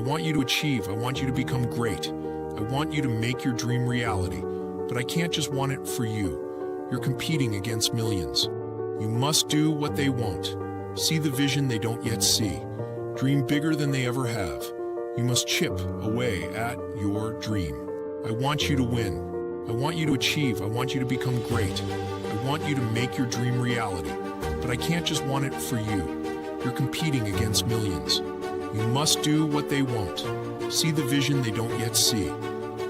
want you to achieve. I want you to become great. I want you to make your dream reality. But I can't just want it for you. You're competing against millions. You must do what they won't. See the vision they don't yet see. Dream bigger than they ever have. You must chip away at your dream. I want you to win. I want you to achieve. I want you to become great. I want you to make your dream reality. But I can't just want it for you. You're competing against millions. You must do what they won't. See the vision they don't yet see.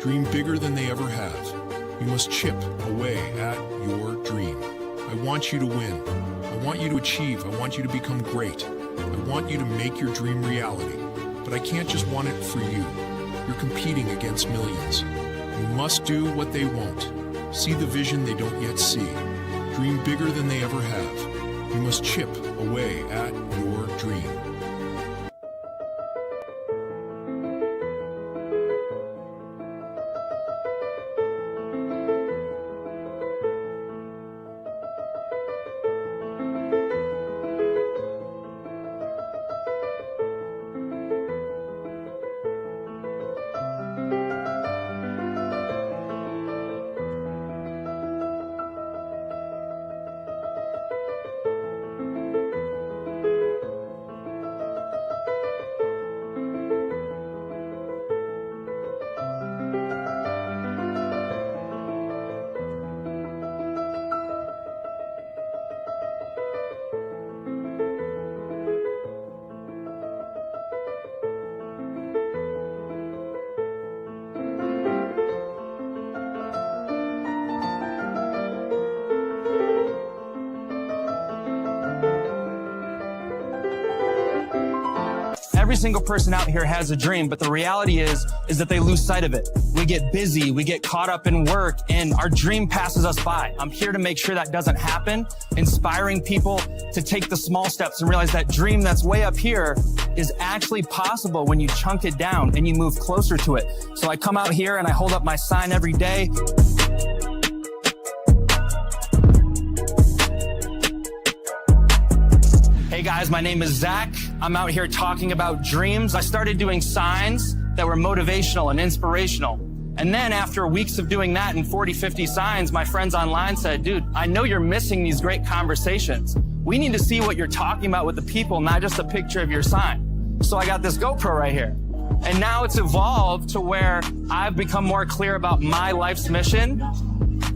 Dream bigger than they ever have. You must chip away at your dream. I want you to win. I want you to achieve. I want you to become great. I want you to make your dream reality. But I can't just want it for you. You're competing against millions. You must do what they won't. See the vision they don't yet see. Dream bigger than they ever have. You must chip away at your dream. Every single person out here has a dream, but the reality is that they lose sight of it. We get busy, we get caught up in work, and our dream passes us by. I'm here to make sure that doesn't happen, inspiring people to take the small steps and realize that dream that's way up here is actually possible when you chunk it down and you move closer to it. So I come out here and I hold up my sign every day. Hey guys, my name is Zach. I'm out here talking about dreams. I started doing signs that were motivational and inspirational. And then after weeks of doing that and 40, 50 signs, my friends online said, dude, I know you're missing these great conversations. We need to see what you're talking about with the people, not just a picture of your sign. So I got this GoPro right here. And now it's evolved to where I've become more clear about my life's mission,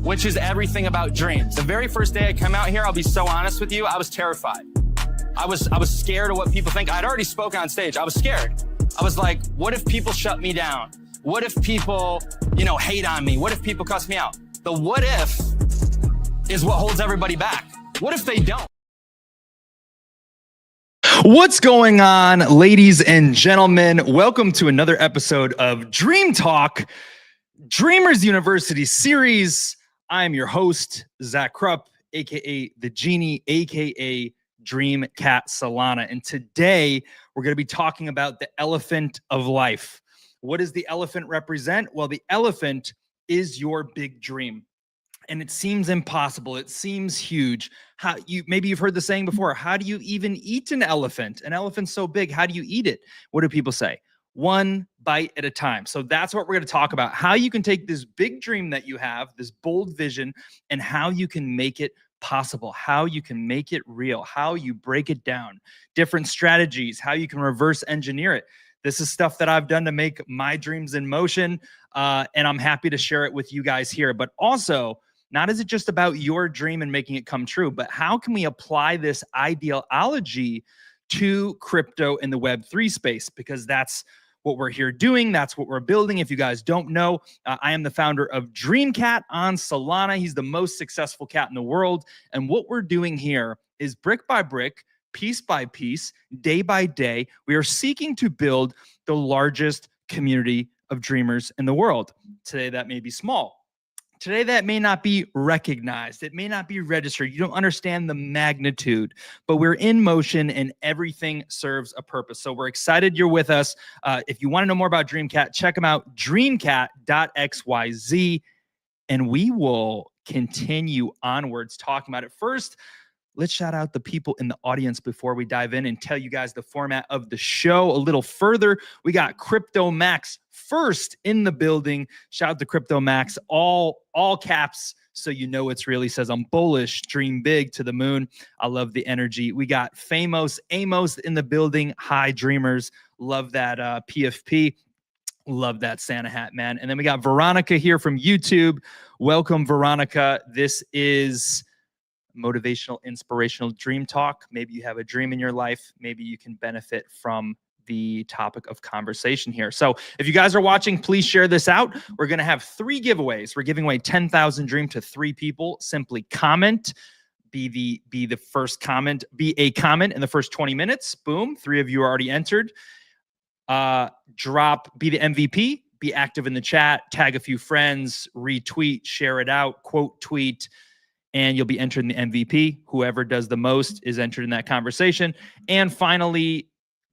which is everything about dreams. The very first day I come out here, I'll be so honest with you, I was terrified. I was scared of what people think. I'd already spoken on stage. I was scared. I was like, what if people shut me down? What if people, hate on me? What if people cuss me out? The what if is what holds everybody back. What if they don't? What's going on, ladies and gentlemen? Welcome to another episode of Dream Talk, Dreamers University series. I'm your host, Zach Krupp, aka The Genie, aka Dream Cat Solana. And today we're going to be talking about the elephant of life. What does the elephant represent? Well, the elephant is your big dream. And it seems impossible. It seems huge. Maybe you've heard the saying before. How do you even eat an elephant? An elephant's so big. How do you eat it? What do people say? One bite at a time. So that's what we're going to talk about. How you can take this big dream that you have, this bold vision, and how you can make it possible, how you can make it real, how you break it down, different strategies, how you can reverse engineer it. This is stuff that I've done to make my dreams in motion, and I'm happy to share it with you guys here. But also, not is it just about your dream and making it come true, but how can we apply this ideology to crypto in the Web3 space? Because that's what we're here doing. That's what we're building. If you guys don't know, I am the founder of Dream Cat on Solana. He's the most successful cat in the world. And what we're doing here is brick by brick, piece by piece, day by day, we are seeking to build the largest community of dreamers in the world. Today, that may be small. Today, that may not be recognized. It may not be registered. You don't understand the magnitude, but we're in motion and everything serves a purpose. So we're excited you're with us. If you want to know more about DreamCat, check them out, dreamcat.xyz, and we will continue onwards talking about it. First, let's shout out the people in the audience before we dive in and tell you guys the format of the show a little further. We got Crypto Max first in the building. Shout out to Crypto Max, all caps, so you know it's really says I'm bullish, dream big to the moon. I love the energy. We got Amos in the building. Hi, dreamers. Love that PFP. Love that Santa hat, man. And then we got Veronica here from YouTube. Welcome, Veronica. This is motivational, inspirational dream talk. Maybe you have a dream in your life. Maybe you can benefit from the topic of conversation here. So if you guys are watching, please share this out. We're going to have 3 giveaways. We're giving away 10,000 Dream to 3 people. Simply comment, be the first comment, be a comment in the first 20 minutes. Boom. 3 of you are already entered. Be the MVP, be active in the chat, tag a few friends, retweet, share it out, quote tweet, and you'll be entered in the MVP. Whoever does the most is entered in that conversation. And finally,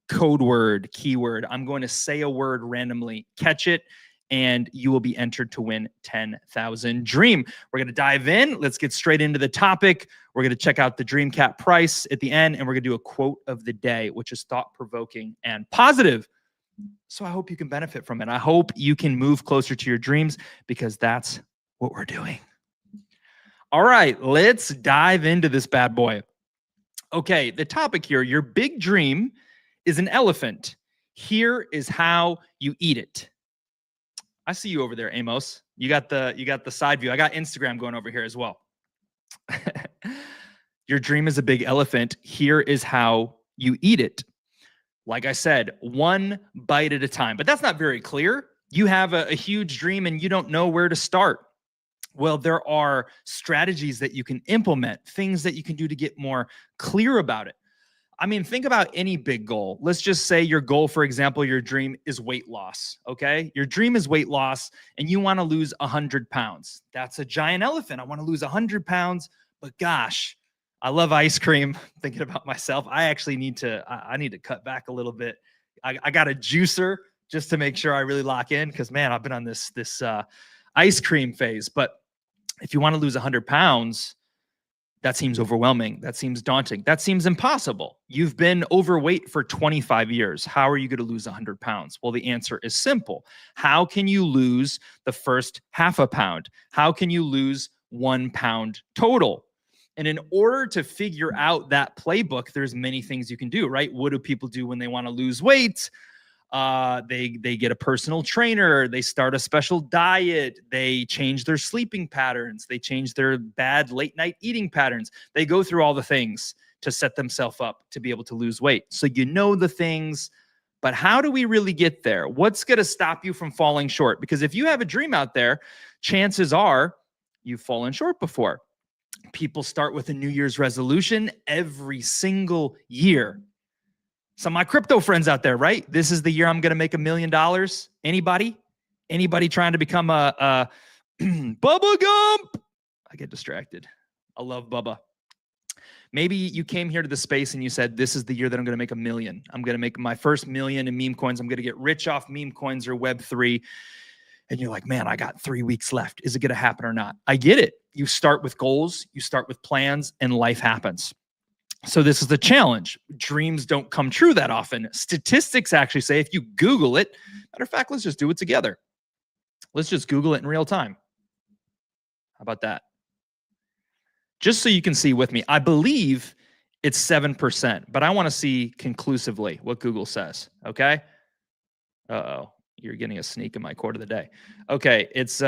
code word, keyword. I'm going to say a word randomly, catch it, and you will be entered to win 10,000 Dream. We're going to dive in. Let's get straight into the topic. We're going to check out the Dream Cap price at the end, and we're going to do a quote of the day, which is thought-provoking and positive. So I hope you can benefit from it. I hope you can move closer to your dreams, because that's what we're doing. All right, let's dive into this bad boy. Okay, the topic here, your big dream is an elephant. Here is how you eat it. I see you over there, Amos. You got the side view. I got Instagram going over here as well. Your dream is a big elephant. Here is how you eat it. Like I said, 1 bite at a time. But that's not very clear. You have a huge dream and you don't know where to start. Well, there are strategies that you can implement, things that you can do to get more clear about it. I mean, think about any big goal. Let's just say your goal, for example, your dream is weight loss, okay? Your dream is weight loss and you want to lose 100 pounds. That's a giant elephant. I want to lose 100 pounds, but gosh, I love ice cream. Thinking about myself, I actually need to cut back a little bit. I got a juicer just to make sure I really lock in, because man, I've been on this ice cream phase. But if you want to lose 100 pounds, that seems overwhelming. That seems daunting. That seems impossible. You've been overweight for 25 years. How are you going to lose 100 pounds? Well, the answer is simple. How can you lose the first half a pound? How can you lose 1 pound total? And in order to figure out that playbook, there's many things you can do, right? What do people do when they want to lose weight? They get a personal trainer, they start a special diet, they change their sleeping patterns, they change their bad late night eating patterns. They go through all the things to set themselves up to be able to lose weight. So you know the things, but how do we really get there? What's going to stop you from falling short? Because if you have a dream out there, chances are you've fallen short before. People start with a New Year's resolution every single year. Some of my crypto friends out there, right? This is the year I'm going to make $1 million. Anybody trying to become a Bubba Gump? I get distracted. I love Bubba. Maybe you came here to the space and you said, this is the year that I'm going to make $1 million. I'm going to make my first $1 million in meme coins. I'm going to get rich off meme coins or Web3. And you're like, man, I got 3 weeks left. Is it going to happen or not? I get it. You start with goals, you start with plans, and life happens. So this is the challenge. Dreams don't come true that often. Statistics actually say if you Google it, matter of fact, let's just do it together. Let's just Google it in real time. How about that? Just so you can see with me, I believe it's 7%, but I want to see conclusively what Google says, okay? Uh-oh, you're getting a sneak in my quote of the day. Okay, it's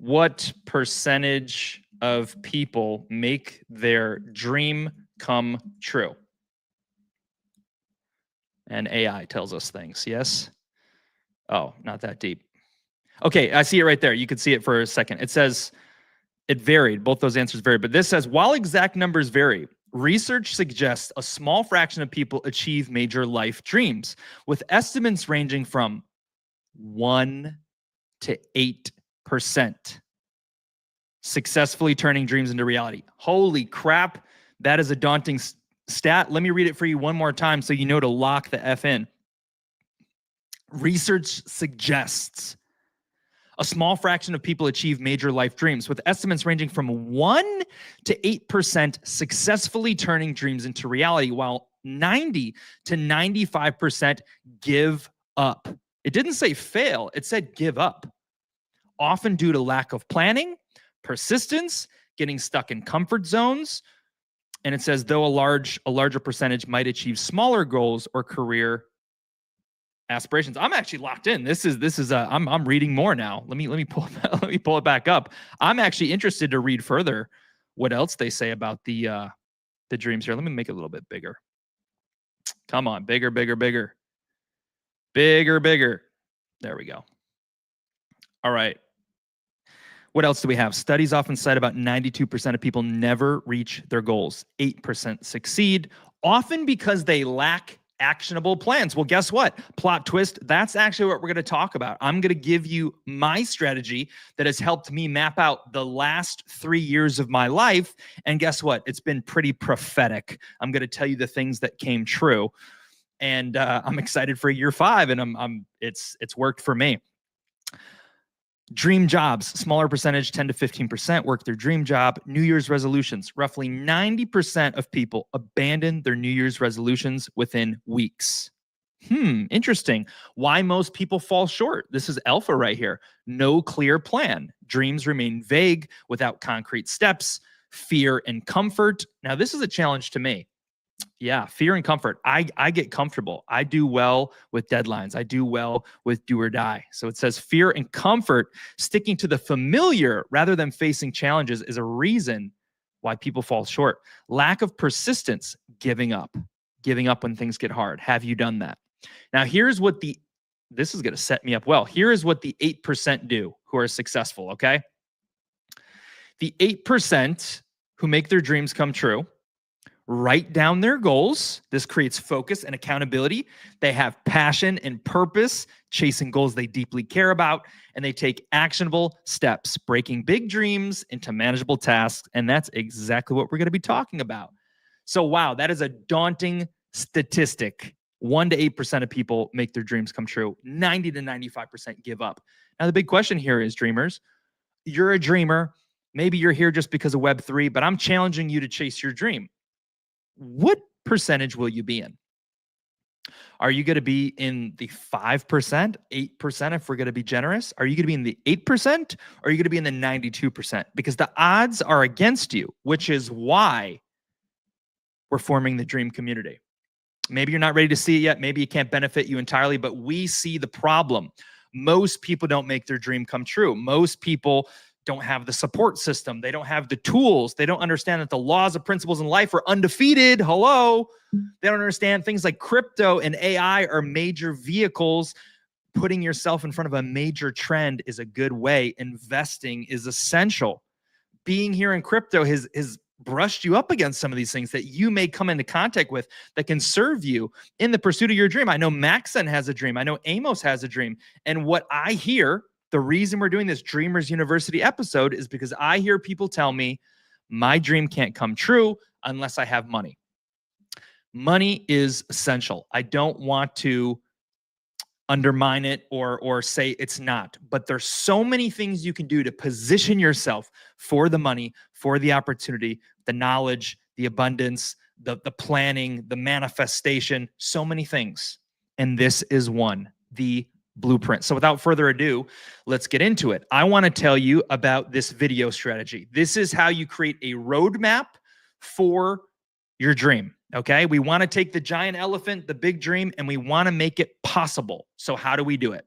what percentage of people make their dream come true? And AI tells us things, yes? Oh, not that deep. Okay, I see it right there. You can see it for a second. It says it varied. Both those answers varied. But this says, while exact numbers vary, research suggests a small fraction of people achieve major life dreams, with estimates ranging from 1 to 8%. Successfully turning dreams into reality. Holy crap, that is a daunting stat. Let me read it for you one more time so you know to lock the F in. Research suggests A small fraction of people achieve major life dreams, with estimates ranging from 1 to 8% successfully turning dreams into reality, while 90 to 95% give up. It didn't say fail, it said give up. Often due to lack of planning, persistence, getting stuck in comfort zones. And it says, though a larger percentage might achieve smaller goals or career aspirations. I'm actually locked in. I'm reading more now. Let me pull it back up. I'm actually interested to read further what else they say about the dreams here. Let me make it a little bit bigger. Come on, bigger. Bigger. There we go. All right. What else do we have? Studies often cite about 92% of people never reach their goals. 8% succeed, often because they lack actionable plans. Well, guess what? Plot twist. That's actually what we're going to talk about. I'm going to give you my strategy that has helped me map out the last 3 years of my life. And guess what? It's been pretty prophetic. I'm going to tell you the things that came true. And I'm excited for year 5, and it's worked for me. Dream jobs, smaller percentage, 10 to 15% work their dream job. New Year's resolutions, roughly 90% of people abandon their New Year's resolutions within weeks. Interesting. Why most people fall short. This is alpha right here. No clear plan. Dreams remain vague without concrete steps. Fear and comfort. Now, this is a challenge to me. Yeah, fear and comfort. I get comfortable. I do well with deadlines. I do well with do or die. So it says fear and comfort, sticking to the familiar rather than facing challenges, is a reason why people fall short. Lack of persistence, giving up when things get hard. Have you done that? Now, here's what this is going to set me up well. Here is what the 8% do who are successful, okay? The 8% who make their dreams come true write down their goals. This creates focus and accountability. They have passion and purpose, chasing goals they deeply care about, and they take actionable steps, breaking big dreams into manageable tasks. And that's exactly what we're going to be talking about. So, wow, that is a daunting statistic. 1 to 8% of people make their dreams come true. 90 to 95% give up. Now, the big question here is, dreamers, you're a dreamer. Maybe you're here just because of Web3, but I'm challenging you to chase your dream. What percentage will you be in? Are you going to be in the 5%, 8% if we're going to be generous? Are you going to be in the 8%? Or are you going to be in the 92%? Because the odds are against you, which is why we're forming the dream community. Maybe you're not ready to see it yet. Maybe it can't benefit you entirely, but we see the problem. Most people don't make their dream come true. Most people don't have the support system. They don't have the tools. They don't understand that the laws and principles in life are undefeated. Hello. They don't understand things like crypto and AI are major vehicles. Putting yourself in front of a major trend is a good way. Investing is essential. Being here in crypto has brushed you up against some of these things that you may come into contact with that can serve you in the pursuit of your dream. I know Maxon has a dream. I know Amos has a dream. And what I hear, the reason we're doing this Dreamers University episode is because I hear people tell me my dream can't come true unless I have money. Money is essential. I don't want to undermine it or say it's not, but there's so many things you can do to position yourself for the money, for the opportunity, the knowledge, the abundance, the planning, the manifestation, so many things. And this is one, the blueprint. So without further ado, let's get into it. I want to tell you about this video strategy. This is how you create a roadmap for your dream. Okay. We want to take the giant elephant, the big dream, and we want to make it possible. So how do we do it?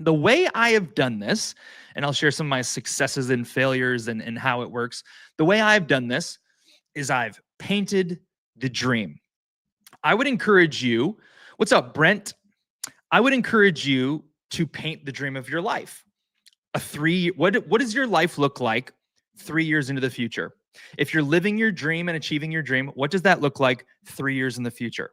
The way I have done this, and I'll share some of my successes and failures and how it works. The way I've done this is I've painted the dream. I would encourage you, what's up, Brent? I would encourage you to paint the dream of your life. What does your life look like 3 years into the future? If you're living your dream and achieving your dream, what does that look like 3 years in the future?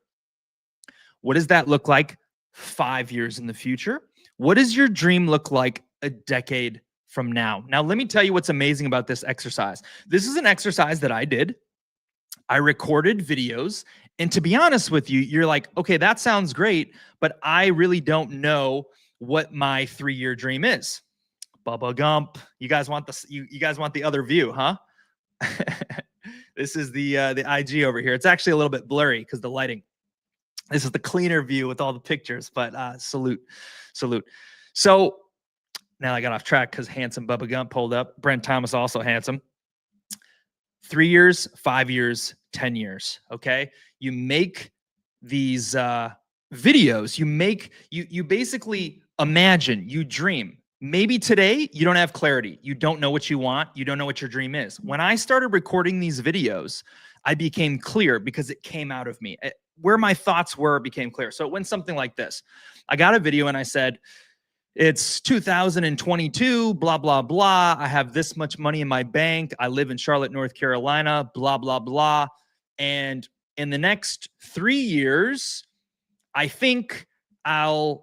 What does that look like 5 years in the future? What does your dream look like a decade from now? Now, let me tell you what's amazing about this exercise. This is an exercise that I did. I recorded videos. And to be honest with you, you're like, okay, that sounds great, but I really don't know what my 3-year dream is. Bubba Gump. You guys want you guys want the other view, huh? This is the IG over here. It's actually a little bit blurry because the lighting. This is the cleaner view with all the pictures, but salute. So now I got off track because handsome Bubba Gump pulled up. Brent Thomas also handsome. 3 years, 5 years, 10 years. Okay. You make these videos. You basically imagine, you dream. Maybe today you don't have clarity. You don't know what you want. You don't know what your dream is. When I started recording these videos, I became clear because it came out of me. Where my thoughts were became clear. So it went something like this. I got a video and I said, it's 2022, blah, blah, blah. I have this much money in my bank. I live in Charlotte, North Carolina, blah, blah, blah. And in the next 3 years, I think I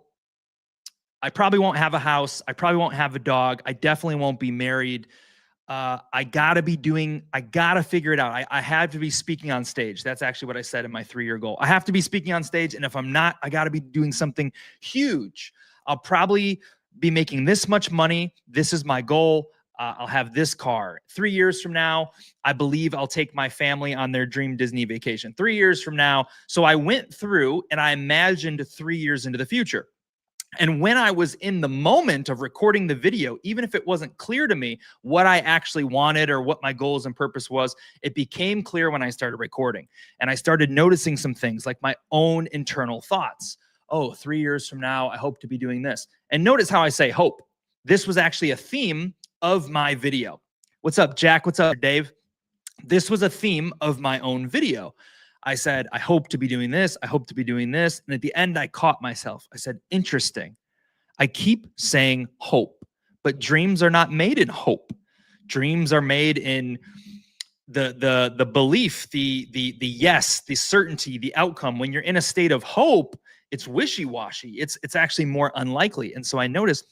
probably won't have a house. I probably won't have a dog. I definitely won't be married. I gotta figure it out. I have to be speaking on stage. That's actually what I said in my 3-year goal. I have to be speaking on stage. And if I'm not, I gotta be doing something huge. I'll probably be making this much money. This is my goal. I'll have this car. 3 years from now, I believe I'll take my family on their dream Disney vacation. 3 years from now. So I went through and I imagined 3 years into the future. And when I was in the moment of recording the video, even if it wasn't clear to me what I actually wanted or what my goals and purpose was, it became clear when I started recording. And I started noticing some things like my own internal thoughts. Oh, 3 years from now, I hope to be doing this. And notice how I say hope. This was actually a theme of my video. What's up, Jack? What's up, Dave? This was a theme of my own video. I said, I hope to be doing this. I hope to be doing this. And at the end, I caught myself. I said, interesting. I keep saying hope, but dreams are not made in hope. Dreams are made in the belief, the yes, the certainty, the outcome. When you're in a state of hope, it's wishy-washy. It's actually more unlikely. And so I noticed,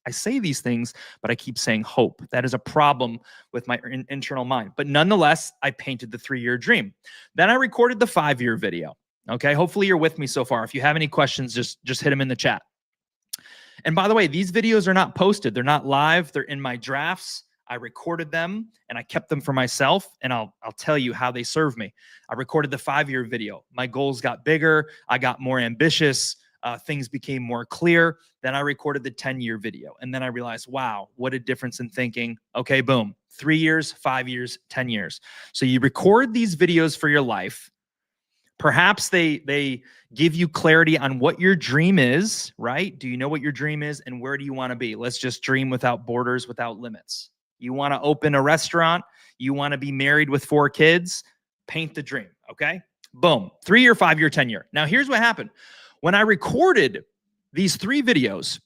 I say these things, but I keep saying hope. That is a problem with my internal mind. But nonetheless, I painted the 3-year dream. Then I recorded the 5-year video. Okay, hopefully you're with me so far. If you have any questions, just hit them in the chat. And by the way, these videos are not posted. They're not live. They're in my drafts. I recorded them and I kept them for myself. And I'll tell you how they serve me. I recorded the 5-year video. My goals got bigger. I got more ambitious. Things became more clear. Then I recorded the 10-year video. And then I realized, wow, what a difference in thinking. Okay, boom. 3 years, 5 years, 10 years. So you record these videos for your life. Perhaps they give you clarity on what your dream is, right? Do you know what your dream is and where do you want to be? Let's just dream without borders, without limits. You want to open a restaurant. You want to be married with 4 kids. Paint the dream, okay? Boom. 3-year, 5-year, 10-year. Now, here's what happened. When I recorded these 3 videos,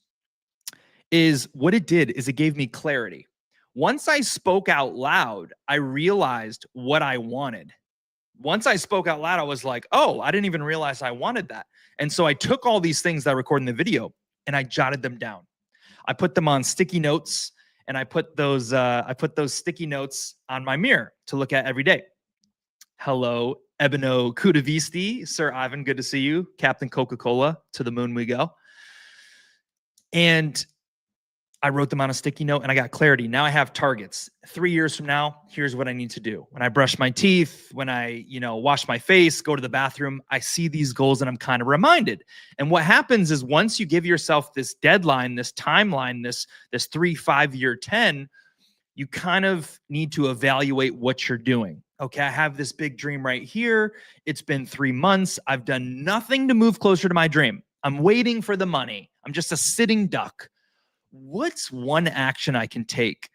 what it did is it gave me clarity. Once I spoke out loud, I realized what I wanted. Once I spoke out loud, I was like, oh, I didn't even realize I wanted that. And so I took all these things that I recorded in the video and I jotted them down. I put them on sticky notes and I put those sticky notes on my mirror to look at every day. Hello, Ebeno Kudavisti. Sir Ivan, good to see you. Captain Coca-Cola, to the moon we go. And I wrote them on a sticky note and I got clarity. Now I have targets. 3 years from now, here's what I need to do. When I brush my teeth, when I, wash my face, go to the bathroom, I see these goals and I'm kind of reminded. And what happens is once you give yourself this deadline, this timeline, this 3, 5 year, 10, you kind of need to evaluate what you're doing. Okay, I have this big dream right here. It's been 3 months. I've done nothing to move closer to my dream. I'm waiting for the money. I'm just a sitting duck. What's one action I can take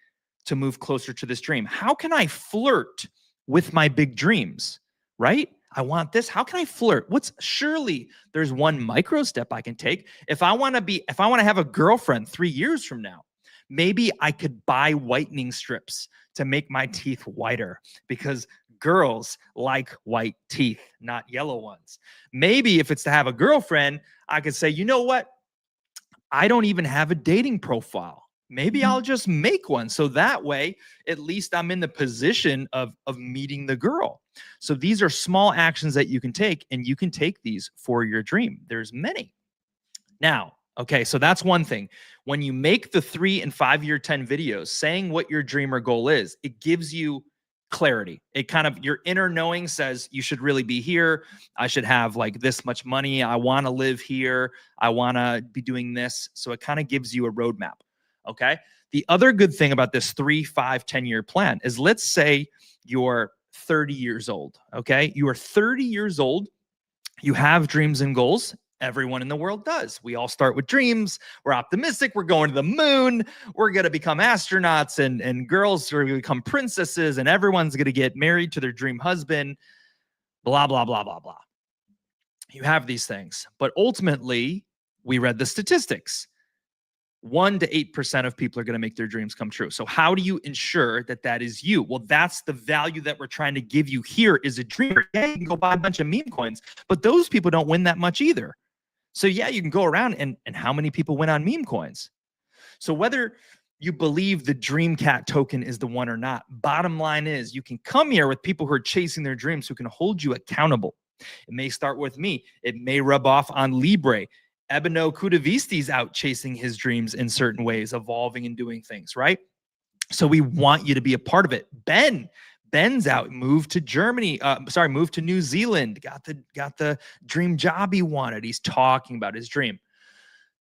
to move closer to this dream? How can I flirt with my big dreams, right? I want this. How can I flirt? Surely there's one micro step I can take. If I want to have a girlfriend 3 years from now, maybe I could buy whitening strips to make my teeth whiter because girls like white teeth, not yellow ones. Maybe if it's to have a girlfriend, I could say, you know what? I don't even have a dating profile. Maybe I'll just make one. So that way, at least I'm in the position of meeting the girl. So these are small actions that you can take, and you can take these for your dream. There's many. Now, Okay, so that's one thing. When you make the 3 and 5 year 10 videos saying what your dream or goal is, it gives you clarity. It kind of, your inner knowing says you should really be here. I should have like this much money. I want to live here. I want to be doing this. So it kind of gives you a roadmap. Okay. The other good thing about this 3, 5, 10-year plan is, let's say you're 30 years old. Okay. You are 30 years old. You have dreams and goals. Everyone in the world does. We all start with dreams. We're optimistic. We're going to the moon. We're going to become astronauts, and girls are going to become princesses, and everyone's going to get married to their dream husband, blah, blah, blah, blah, blah. You have these things. But ultimately, we read the statistics. 1 to 8% of people are going to make their dreams come true. So how do you ensure that that is you? Well, that's the value that we're trying to give you here is a dreamer. Yeah, you can go buy a bunch of meme coins, but those people don't win that much either. So yeah, you can go around and how many people win on meme coins? So whether you believe the Dreamcat token is the one or not, bottom line is you can come here with people who are chasing their dreams, who can hold you accountable. It may start with me. It may rub off on Libre. Ebeno Kudavisti's out chasing his dreams in certain ways, evolving and doing things, right? So we want you to be a part of it. Ben's out, moved to Germany, moved to New Zealand, got the dream job he wanted. He's talking about his dream.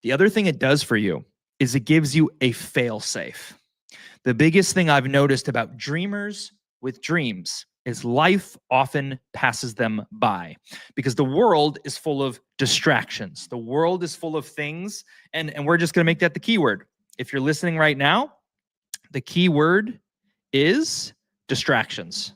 The other thing it does for you is it gives you a fail safe. The biggest thing I've noticed about dreamers with dreams is life often passes them by because the world is full of distractions. The world is full of things, and we're just going to make that the keyword. If you're listening right now, the keyword is distractions.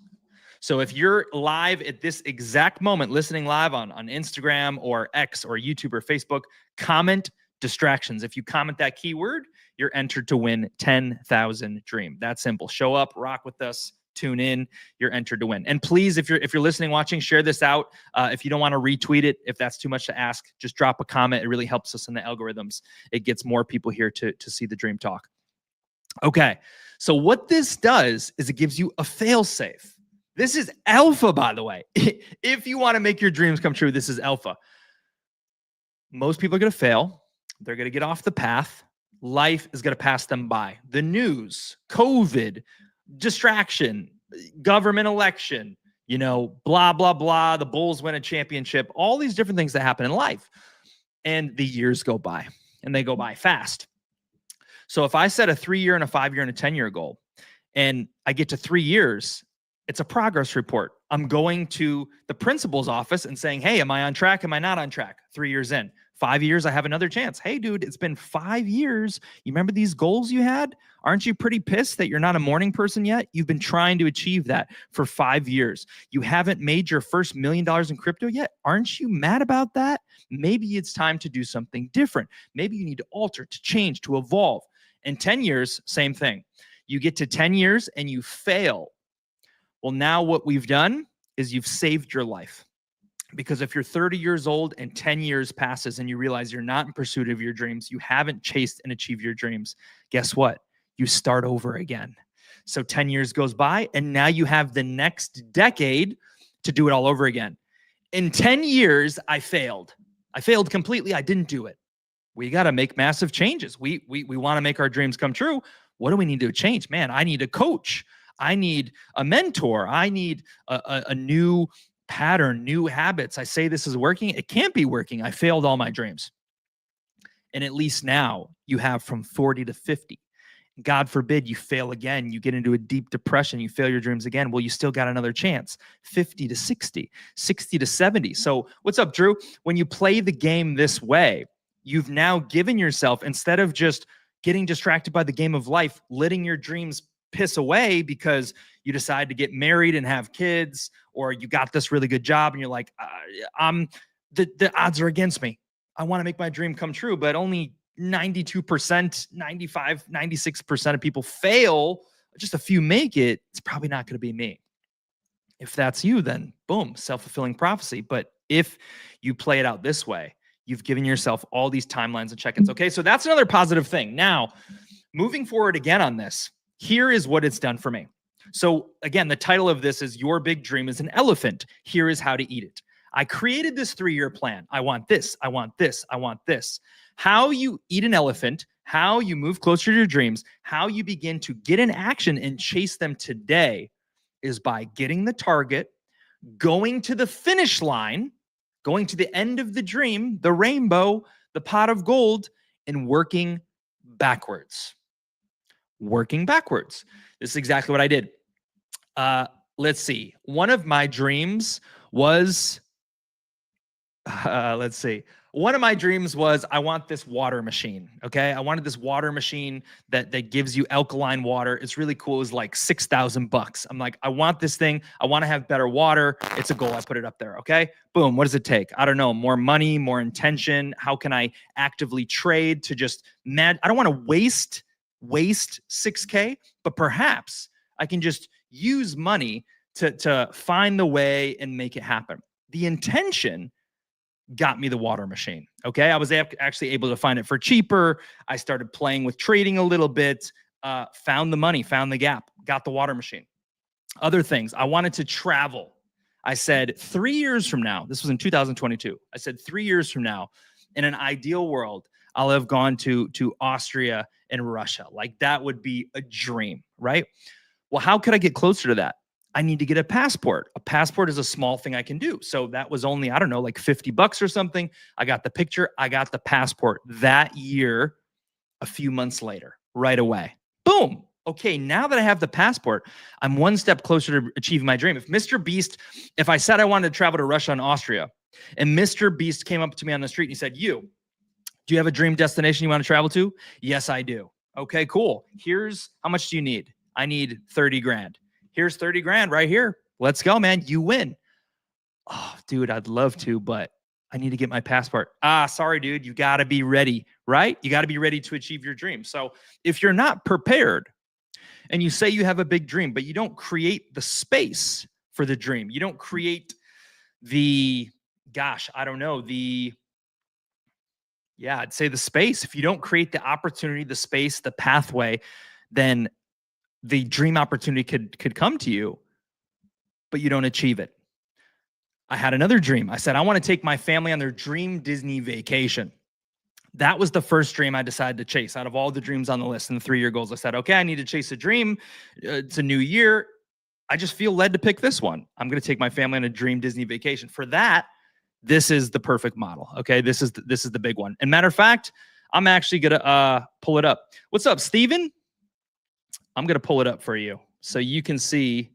So if you're live at this exact moment, listening live on Instagram or X or YouTube or Facebook, comment distractions. If you comment that keyword, you're entered to win 10,000 Dream. That's simple. Show up, rock with us, tune in, you're entered to win. And please, if you're listening, watching, share this out. If you don't want to retweet it, if that's too much to ask, just drop a comment. It really helps us in the algorithms. It gets more people here to see the Dream Talk. Okay, so what this does is it gives you a fail safe. This is alpha, by the way. If you want to make your dreams come true, this is alpha. Most people are going to fail. They're going to get off the path. Life is going to pass them by. The news, COVID, distraction, government election, blah, blah, blah. The Bulls win a championship, all these different things that happen in life. And the years go by, and they go by fast. So if I set a 3-year and a 5-year and a 10-year goal, and I get to 3 years, it's a progress report. I'm going to the principal's office and saying, hey, am I on track? Am I not on track? 3 years in. 5 years, I have another chance. Hey, dude, it's been 5 years. You remember these goals you had? Aren't you pretty pissed that you're not a morning person yet? You've been trying to achieve that for 5 years. You haven't made your first $1 million in crypto yet. Aren't you mad about that? Maybe it's time to do something different. Maybe you need to alter, to change, to evolve. In 10 years, same thing. You get to 10 years and you fail. Well, now what we've done is you've saved your life. Because if you're 30 years old and 10 years passes and you realize you're not in pursuit of your dreams, you haven't chased and achieved your dreams, guess what? You start over again. So 10 years goes by and now you have the next decade to do it all over again. In 10 years, I failed. I failed completely. I didn't do it. We got to make massive changes. We want to make our dreams come true. What do we need to change? Man, I need a coach. I need a mentor. I need a new pattern, new habits. I say this is working. It can't be working. I failed all my dreams. And at least now you have from 40 to 50. God forbid you fail again. You get into a deep depression. You fail your dreams again. Well, you still got another chance. 50 to 60, 60 to 70. So what's up, Drew? When you play the game this way, you've now given yourself, instead of just getting distracted by the game of life, letting your dreams piss away because you decide to get married and have kids, or you got this really good job and you're like, the odds are against me. I want to make my dream come true, but only 92%, 95, 96% of people fail. Just a few make it. It's probably not going to be me. If that's you, then boom, self-fulfilling prophecy. But if you play it out this way, you've given yourself all these timelines and check-ins. Okay, so that's another positive thing. Now, moving forward again on this, here is what it's done for me. So again, the title of this is Your Big Dream is an Elephant. Here is how to eat it. I created this 3-year plan. I want this. I want this. I want this. How you eat an elephant, how you move closer to your dreams, how you begin to get in action and chase them today is by getting the target, going to the finish line, going to the end of the dream, the rainbow, the pot of gold, and working backwards. Working backwards. This is exactly what I did. Let's see. One of my dreams was, one of my dreams was I want this water machine. Okay. I wanted this water machine that gives you alkaline water. It's really cool. It was like $6,000. I'm like, I want this thing. I want to have better water. It's a goal. I put it up there. Okay. Boom. What does it take? I don't know. More money, more intention. How can I actively trade to just I don't want to waste $6K, but perhaps I can just use money to find the way and make it happen. The intention got me the water machine. Okay. I was actually able to find it for cheaper. I started playing with trading a little bit, found the money, found the gap, got the water machine. Other things, I wanted to travel. I said 3 years from now, this was in 2022. I said 3 years from now, in an ideal world, I'll have gone to Austria and Russia. Like that would be a dream, right? Well, how could I get closer to that? I need to get a passport. A passport is a small thing I can do. So that was only, I don't know, like $50 or something. I got the picture. I got the passport that year, a few months later, right away. Boom. Okay, now that I have the passport, I'm one step closer to achieving my dream. If I said I wanted to travel to Russia and Austria, and Mr. Beast came up to me on the street and he said, do you have a dream destination you want to travel to? Yes, I do. Okay, cool. Here's how much do you need? I need 30 grand. Here's 30 grand right here. Let's go, man. You win. Oh, dude, I'd love to, but I need to get my passport. Sorry, dude. You got to be ready, right? You got to be ready to achieve your dream. So if you're not prepared and you say you have a big dream, but you don't create the space for the dream, you don't create I'd say the space. If you don't create the opportunity, the space, the pathway, then the dream opportunity could come to you, but you don't achieve it. I had another dream. I said, I want to take my family on their dream Disney vacation. That was the first dream I decided to chase out of all the dreams on the list and the 3-year goals. I said, okay, I need to chase a dream. It's a new year. I just feel led to pick this one. I'm going to take my family on a dream Disney vacation. For that, this is the perfect model. Okay. This is the big one. And matter of fact, I'm actually going to pull it up. What's up, Steven? I'm going to pull it up for you so you can see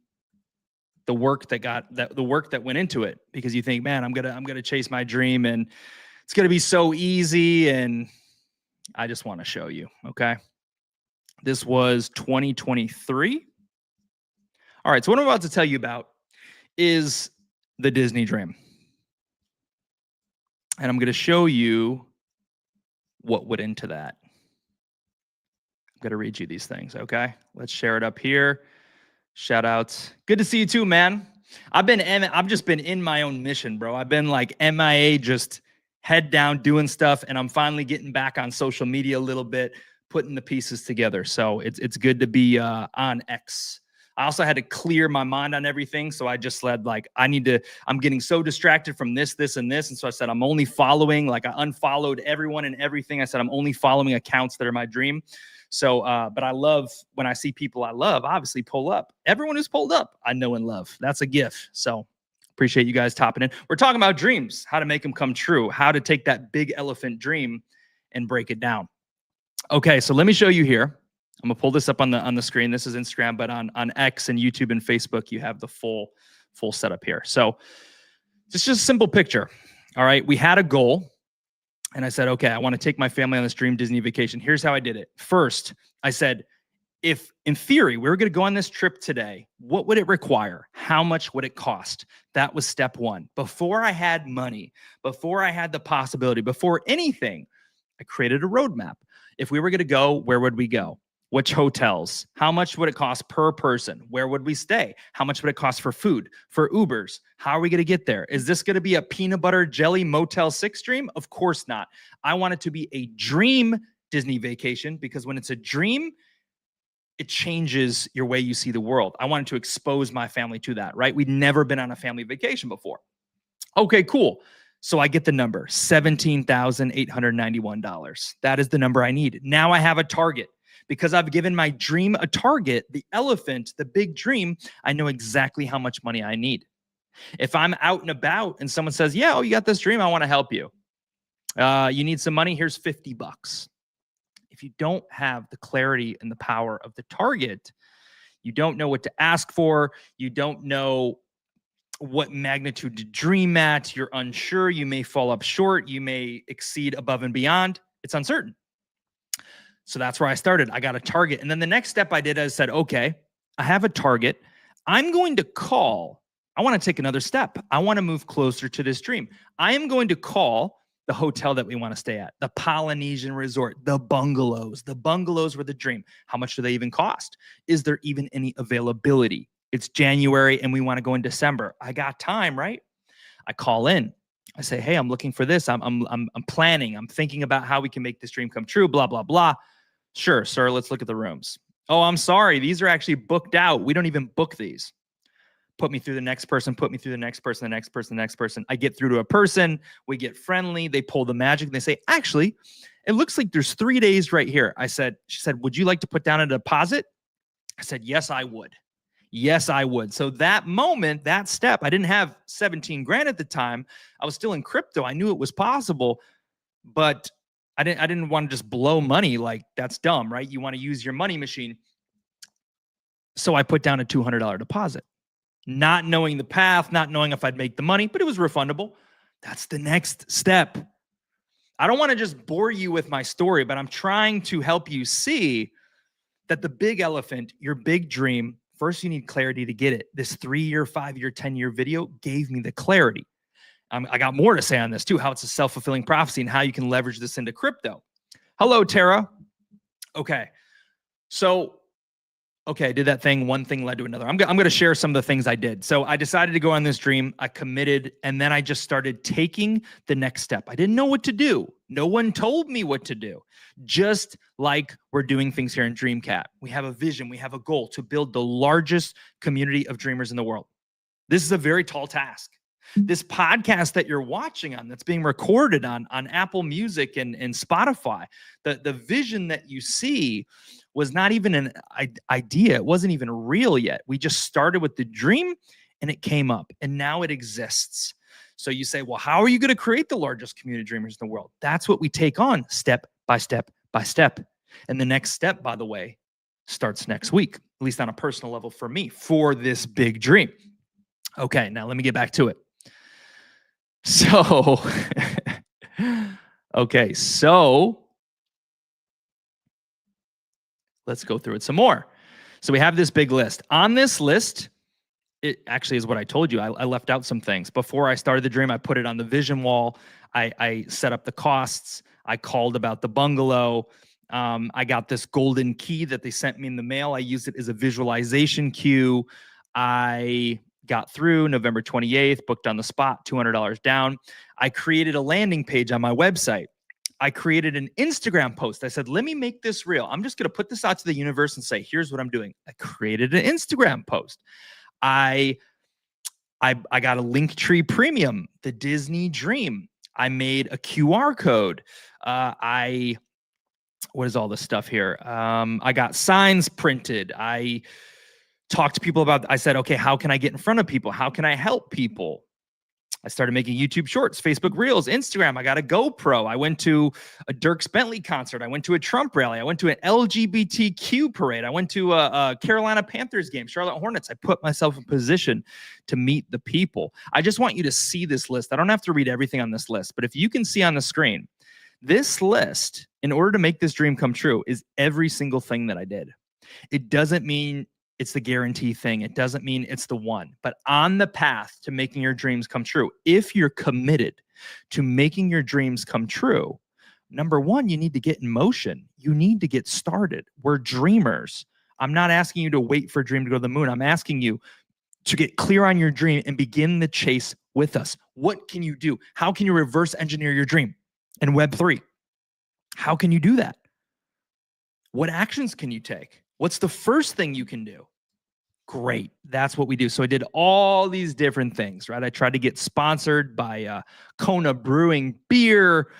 the work that went into it, because you think, man, I'm going to chase my dream and it's going to be so easy. And I just want to show you. Okay. This was 2023. All right. So what I'm about to tell you about is the Disney dream. And I'm going to show you what went into that. I'm going to read you these things, okay? Let's share it up here. Shout outs. Good to see you too, man. I've just been in my own mission, bro. I've been like MIA, just head down doing stuff, and I'm finally getting back on social media a little bit, putting the pieces together. So it's good to be on X. I also had to clear my mind on everything. So I just said, like, I'm getting so distracted from this, and this. And so I said, I'm only following, I unfollowed everyone and everything. I said, I'm only following accounts that are my dream. So, but I love when I see people I love, obviously pull up. Everyone who's pulled up, I know and love. That's a gift. So appreciate you guys topping in. We're talking about dreams, how to make them come true, how to take that big elephant dream and break it down. Okay. So let me show you here. I'm gonna pull this up on the screen. This is Instagram, but on X and YouTube and Facebook, you have the full setup here. So it's just a simple picture. All right. We had a goal. And I said, okay, I want to take my family on this dream Disney vacation. Here's how I did it. First, I said, if in theory we were going to go on this trip today, what would it require? How much would it cost? That was step one. Before I had money, before I had the possibility, before anything, I created a roadmap. If we were going to go, where would we go? Which hotels? How much would it cost per person? Where would we stay? How much would it cost for food, for Ubers? How are we going to get there? Is this going to be a peanut butter jelly Motel 6 dream? Of course not. I want it to be a dream Disney vacation, because when it's a dream, it changes your way you see the world. I wanted to expose my family to that, right? We'd never been on a family vacation before. Okay, cool. So I get the number, $17,891. That is the number I need. Now I have a target. Because I've given my dream a target, the elephant, the big dream, I know exactly how much money I need. If I'm out and about and someone says, yeah, oh, you got this dream, I want to help you. You need some money, here's $50. If you don't have the clarity and the power of the target, you don't know what to ask for, you don't know what magnitude to dream at, you're unsure, you may fall up short, you may exceed above and beyond, it's uncertain. So that's where I started. I got a target. And then the next step I did, I said, okay, I have a target. I'm going to call. I want to take another step. I want to move closer to this dream. I am going to call the hotel that we want to stay at, the Polynesian resort, the bungalows. The bungalows were the dream. How much do they even cost? Is there even any availability? It's January and we want to go in December. I got time, right? I call in. I say, hey, I'm looking for this. I'm planning. I'm thinking about how we can make this dream come true, blah, blah, blah. Sure, sir, let's look at the rooms. Oh, I'm sorry. These are actually booked out. We don't even book these. Put me through the next person, put me through the next person, the next person, the next person. I get through to a person. We get friendly. They pull the magic. They say, actually, it looks like there's 3 days right here. She said, would you like to put down a deposit? I said, yes, I would. Yes, I would. So that moment, that step, I didn't have 17 grand at the time. I was still in crypto. I knew it was possible, but I didn't want to just blow money. Like, that's dumb, right? You want to use your money machine. So I put down a $200 deposit, not knowing the path, not knowing if I'd make the money, but it was refundable. That's the next step. I don't want to just bore you with my story, but I'm trying to help you see that the big elephant, your big dream, first you need clarity to get it. This 3-year, 5-year, 10-year video gave me the clarity. I got more to say on this too, how it's a self-fulfilling prophecy and how you can leverage this into crypto. Hello, Tara. Okay. So, I did that thing. One thing led to another. I'm going to share some of the things I did. So I decided to go on this dream. I committed, and then I just started taking the next step. I didn't know what to do. No one told me what to do. Just like we're doing things here in DreamCat. We have a vision. We have a goal to build the largest community of dreamers in the world. This is a very tall task. This podcast that you're watching on, that's being recorded on Apple Music and Spotify, the vision that you see was not even an idea. It wasn't even real yet. We just started with the dream and it came up and now it exists. So you say, well, how are you going to create the largest community of dreamers in the world? That's what we take on step by step by step. And the next step, by the way, starts next week, at least on a personal level for me, for this big dream. Okay, now let me get back to it. So, let's go through it some more. So we have this big list. On this list, it actually is what I told you. I left out some things. Before I started the dream, I put it on the vision wall. I set up the costs. I called about the bungalow. I got this golden key that they sent me in the mail. I used it as a visualization cue. I got through November 28th, booked on the spot, $200 down. I created a landing page on my website. I created an Instagram post. I said, let me make this real. I'm just going to put this out to the universe and say, here's what I'm doing. I created an Instagram post. I got a Linktree Premium, the Disney Dream. I made a QR code. What is all this stuff here? I got signs printed. I talked to people about, I said, okay, how can I get in front of people? How can I help people? I started making YouTube shorts, Facebook Reels, Instagram. I got a GoPro. I went to a Dierks Bentley concert. I went to a Trump rally. I went to an LGBTQ parade. I went to a Carolina Panthers game, Charlotte Hornets. I put myself in position to meet the people. I just want you to see this list. I don't have to read everything on this list, but if you can see on the screen, this list, in order to make this dream come true, is every single thing that I did. It doesn't mean it's the guarantee thing. It doesn't mean it's the one, but on the path to making your dreams come true, if you're committed to making your dreams come true, number one, you need to get in motion. You need to get started. We're dreamers. I'm not asking you to wait for a dream to go to the moon. I'm asking you to get clear on your dream and begin the chase with us. What can you do? How can you reverse engineer your dream in Web3? How can you do that? What actions can you take? What's the first thing you can do? Great. That's what we do. So I did all these different things, right? I tried to get sponsored by Kona Brewing beer.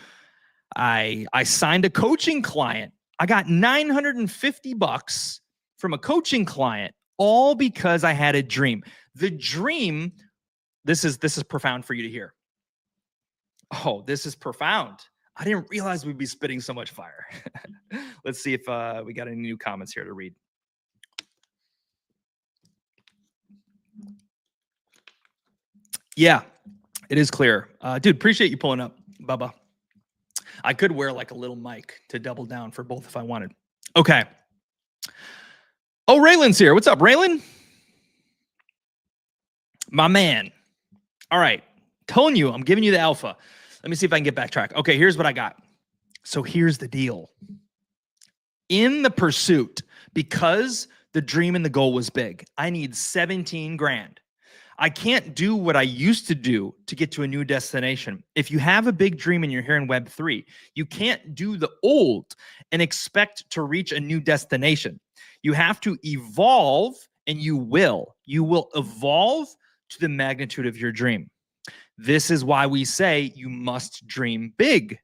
I signed a coaching client. I got $950 from a coaching client, all because I had a dream. The dream, this is profound for you to hear. Oh, this is profound. I didn't realize we'd be spitting so much fire. Let's see if we got any new comments here to read. Yeah, it is clear. Dude, appreciate you pulling up, Bubba. I could wear like a little mic to double down for both if I wanted. Okay. Oh, Raylan's here. What's up, Raylan? My man. All right. Telling you, I'm giving you the alpha. Let me see if I can get backtrack. Okay, here's what I got. So here's the deal. In the pursuit, because the dream and the goal was big, I need 17 grand. I can't do what I used to do to get to a new destination. If you have a big dream and you're here in Web3, you can't do the old and expect to reach a new destination. You have to evolve, and you will. You will evolve to the magnitude of your dream. This is why we say you must dream big,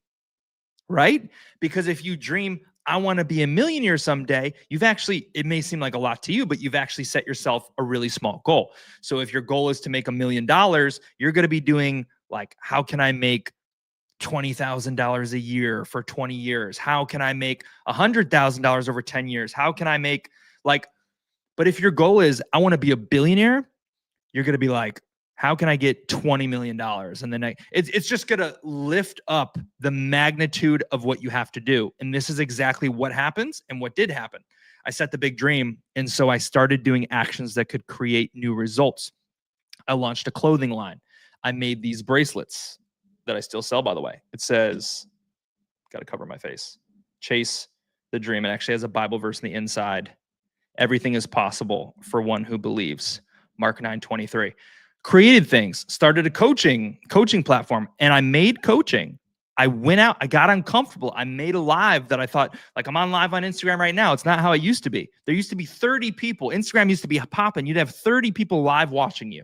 right? Because if you dream, I want to be a millionaire someday, it may seem like a lot to you, but you've actually set yourself a really small goal. So if your goal is to make $1 million, you're going to be doing like, how can I make $20,000 a year for 20 years? How can I make $100,000 over 10 years? How can I make but if your goal is, I want to be a billionaire, you're going to be like, how can I get $20 million? And then it's just going to lift up the magnitude of what you have to do. And this is exactly what happens and what did happen. I set the big dream. And so I started doing actions that could create new results. I launched a clothing line. I made these bracelets that I still sell, by the way. It says, got to cover my face, chase the dream. It actually has a Bible verse in the inside. Everything is possible for one who believes. Mark 9:23. Created things, started a coaching platform, and I made coaching. I went out, I got uncomfortable. I made a live that I thought, like, I'm on live on Instagram right now. It's not how it used to be. There used to be 30 people. Instagram used to be popping. You'd have 30 people live watching you.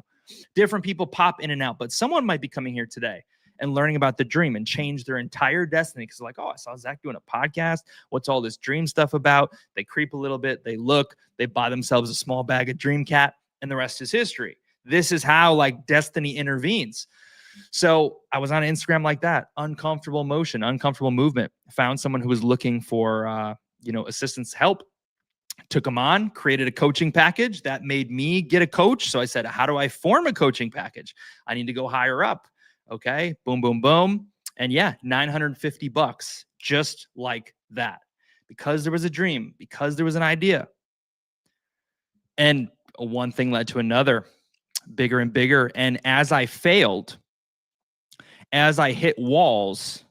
Different people pop in and out, but someone might be coming here today and learning about the dream and change their entire destiny. Because like, oh, I saw Zach doing a podcast. What's all this dream stuff about? They creep a little bit. They look, they buy themselves a small bag of Dream Cat, and the rest is history. This is how like destiny intervenes. So I was on Instagram like that, uncomfortable motion, uncomfortable movement. Found someone who was looking for, assistance, help. Took them on, created a coaching package that made me get a coach. So I said, how do I form a coaching package? I need to go higher up. Okay. Boom, boom, boom. And yeah, $950 just like that, because there was a dream, because there was an idea. And one thing led to another. Bigger and bigger. And as I failed, as I hit walls,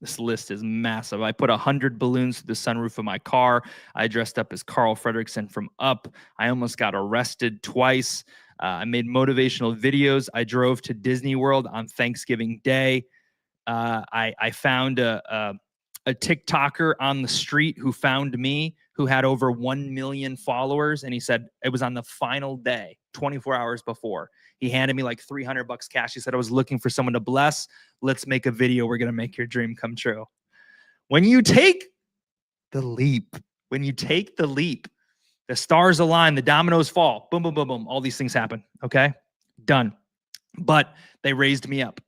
this list is massive. I put 100 balloons through the sunroof of my car. I dressed up as Carl Fredricksen from Up. I almost got arrested twice. I made motivational videos. I drove to Disney World on Thanksgiving Day. I found a TikToker on the street who found me, who had over 1 million followers. And he said it was on the final day, 24 hours before. He handed me like $300 cash. He said, I was looking for someone to bless. Let's make a video. We're going to make your dream come true. When you take the leap, the stars align, the dominoes fall, boom, boom, boom, boom. All these things happen. Okay, done. But they raised me up.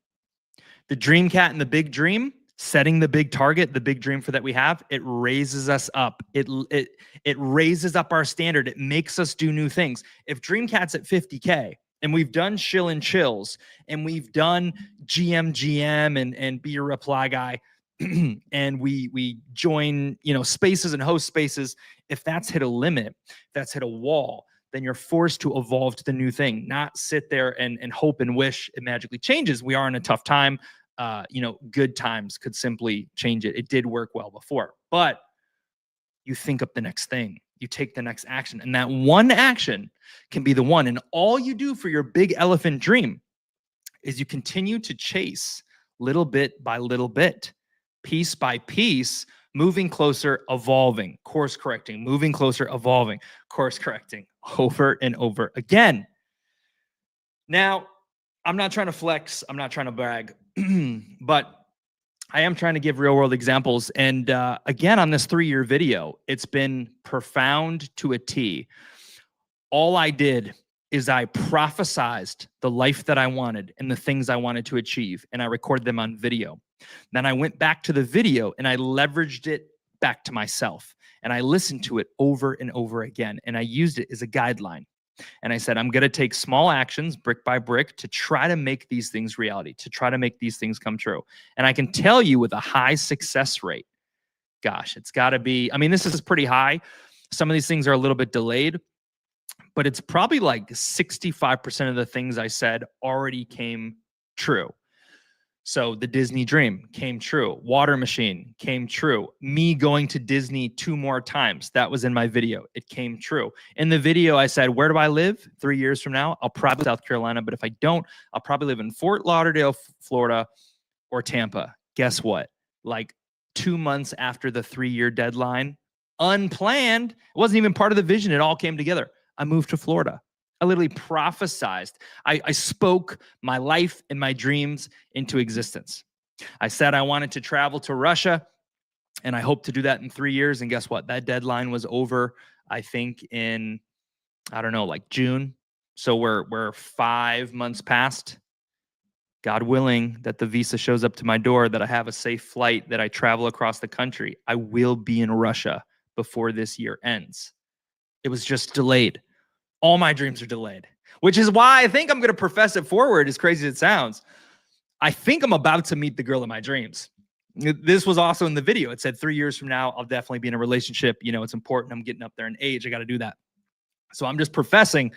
The Dream Cat and the big dream, setting the big target, the big dream for that we have, it raises us up. It raises up our standard. It makes us do new things. If Dream Cat's at 50K and we've done Shill and Chills and we've done GM and Be Your Reply Guy and we join, spaces and host spaces, if that's hit a limit, if that's hit a wall, then you're forced to evolve to the new thing, not sit there and hope and wish it magically changes. We are in a tough time. Good times could simply change it. It did work well before, but you think up the next thing, you take the next action, and that one action can be the one. And all you do for your big elephant dream is you continue to chase little bit by little bit, piece by piece, moving closer, evolving, course correcting, moving closer, evolving, course correcting, over and over again. Now, I'm not trying to flex. I'm not trying to brag, but I am trying to give real world examples. And again, on this 3-year video, it's been profound to a T. All I did is I prophesized the life that I wanted and the things I wanted to achieve, and I recorded them on video. Then I went back to the video and I leveraged it back to myself, and I listened to it over and over again, and I used it as a guideline. And I said, I'm going to take small actions brick by brick to try to make these things reality, to try to make these things come true. And I can tell you with a high success rate, gosh, it's got to be, I mean, this is pretty high. Some of these things are a little bit delayed, but it's probably like 65% of the things I said already came true. So the Disney dream came true. Water machine came true. Me going to Disney 2 more times. That was in my video. It came true. In the video, I said, where do I live 3 years from now? I'll probably South Carolina, but if I don't, I'll probably live in Fort Lauderdale, Florida, or Tampa. Guess what? Like 2 months after the 3-year deadline, unplanned, it wasn't even part of the vision. It all came together. I moved to Florida. I literally prophesized. I spoke my life and my dreams into existence. I said I wanted to travel to Russia, and I hope to do that in 3 years. And guess what? That deadline was over, I think, in, I don't know, like June. So we're 5 months past. God willing that the visa shows up to my door, that I have a safe flight, that I travel across the country. I will be in Russia before this year ends. It was just delayed. All my dreams are delayed, which is why I think I'm going to profess it forward, as crazy as it sounds. I think I'm about to meet the girl of my dreams. This was also in the video. It said 3 years from now, I'll definitely be in a relationship. You know, it's important. I'm getting up there in age. I got to do that. So I'm just professing,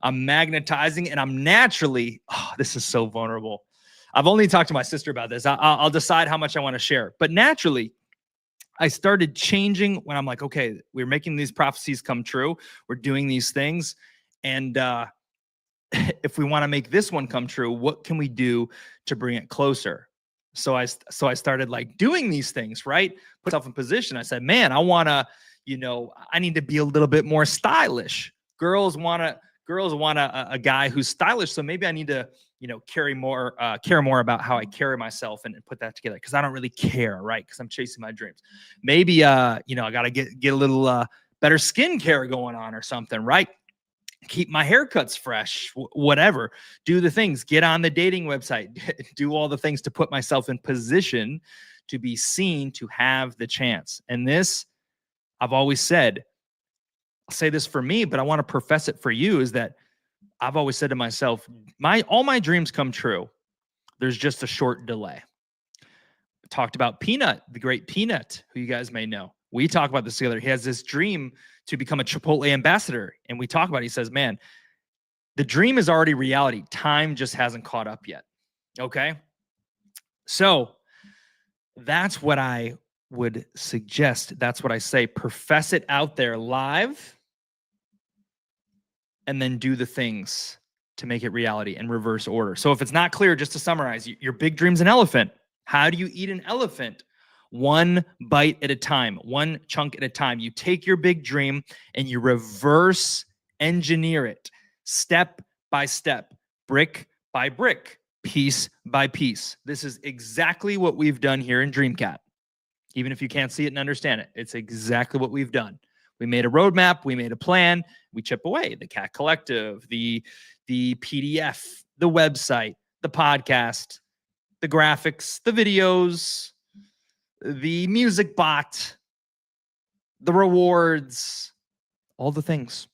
I'm magnetizing, and I'm naturally, this is so vulnerable. I've only talked to my sister about this. I'll decide how much I want to share. But naturally, I started changing when I'm like, okay, we're making these prophecies come true. We're doing these things. And if we want to make this one come true, what can we do to bring it closer? So I started like doing these things, right? Put myself in position. I said, man, I want to, I need to be a little bit more stylish. Girls want a guy who's stylish. So maybe I need to, care more about how I carry myself and put that together. Cause I don't really care, right? Cause I'm chasing my dreams. Maybe, I got to get a little better skincare going on or something, right? Keep my haircuts fresh, whatever. Do the things, get on the dating website, do all the things to put myself in position to be seen, to have the chance. And this, I've always said, I'll say this for me, but I want to profess it for you, is that I've always said to myself, all my dreams come true. There's just a short delay. I talked about Peanut, the great Peanut, who you guys may know. We talk about this together. He has this dream to become a Chipotle ambassador. And we talk about it. He says, man, the dream is already reality. Time just hasn't caught up yet. Okay. So that's what I would suggest. That's what I say. Profess it out there live, and then do the things to make it reality in reverse order. So if it's not clear, just to summarize, your big dream's an elephant. How do you eat an elephant? One bite at a time, one chunk at a time. You take your big dream and you reverse engineer it step by step, brick by brick, piece by piece. This is exactly what we've done here in DreamCat. Even if you can't see it and understand it, it's exactly what we've done. We made a roadmap, we made a plan, we chip away the Cat Collective, the PDF, the website, the podcast, the graphics, the videos, the music bot, the rewards, all the things.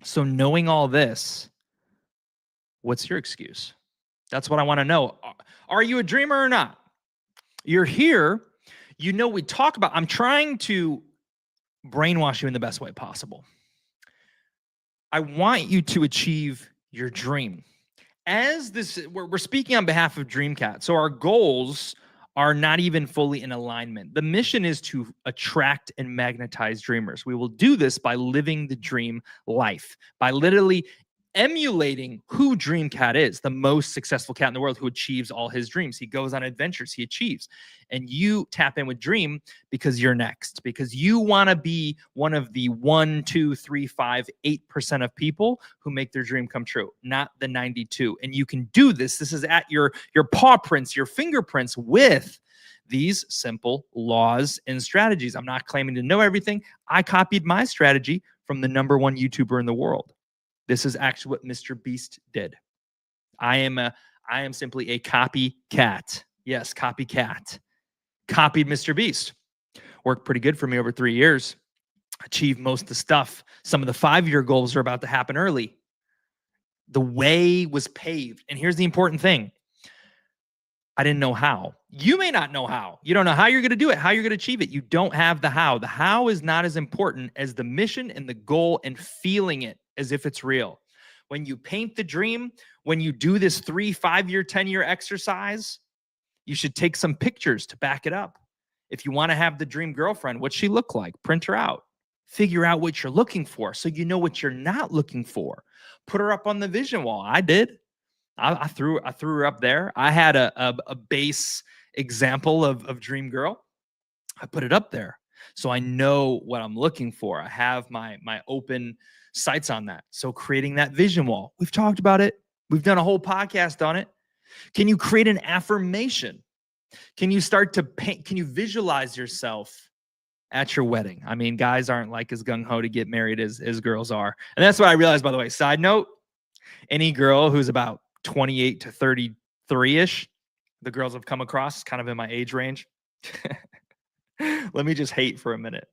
So knowing all this, what's your excuse? That's what I want to know. Are you a dreamer or not? You're here. We talk about, I'm trying to brainwash you in the best way possible. I want you to achieve your dream. We're speaking on behalf of DreamCat. So our goals are not even fully in alignment. The mission is to attract and magnetize dreamers. We will do this by living the dream life, by literally emulating who Dream Cat is, the most successful cat in the world who achieves all his dreams. He goes on adventures, he achieves. And you tap in with Dream because you're next, because you want to be one of the 1, 2, 3, 5, 8% of people who make their dream come true, not the 92. And you can do this. This is at your paw prints, your fingerprints with these simple laws and strategies. I'm not claiming to know everything. I copied my strategy from the #1 YouTuber in the world. This is actually what Mr. Beast did. I am simply a copycat. Yes, copycat. Copied Mr. Beast. Worked pretty good for me over 3 years. Achieved most of the stuff. Some of the 5-year goals are about to happen early. The way was paved. And here's the important thing. I didn't know how. You may not know how. You don't know how you're going to do it, how you're going to achieve it. You don't have the how. The how is not as important as the mission and the goal and feeling it as if it's real. When you paint the dream, when you do this 3, 5-year, 10-year exercise, you should take some pictures to back it up. If you want to have the dream girlfriend, what's she look like? Print her out. Figure out what you're looking for so you know what you're not looking for. Put her up on the vision wall. I did. I threw her up there. I had a base example of Dream Girl. I put it up there so I know what I'm looking for. I have my open sights on that. So creating that vision wall. We've talked about it. We've done a whole podcast on it. Can you create an affirmation? Can you start to paint? Can you visualize yourself at your wedding? I mean, guys aren't like as gung-ho to get married as girls are. And that's what I realized, by the way. Side note, any girl who's about 28 to 33-ish, the girls I've come across, kind of in my age range. Let me just hate for a minute.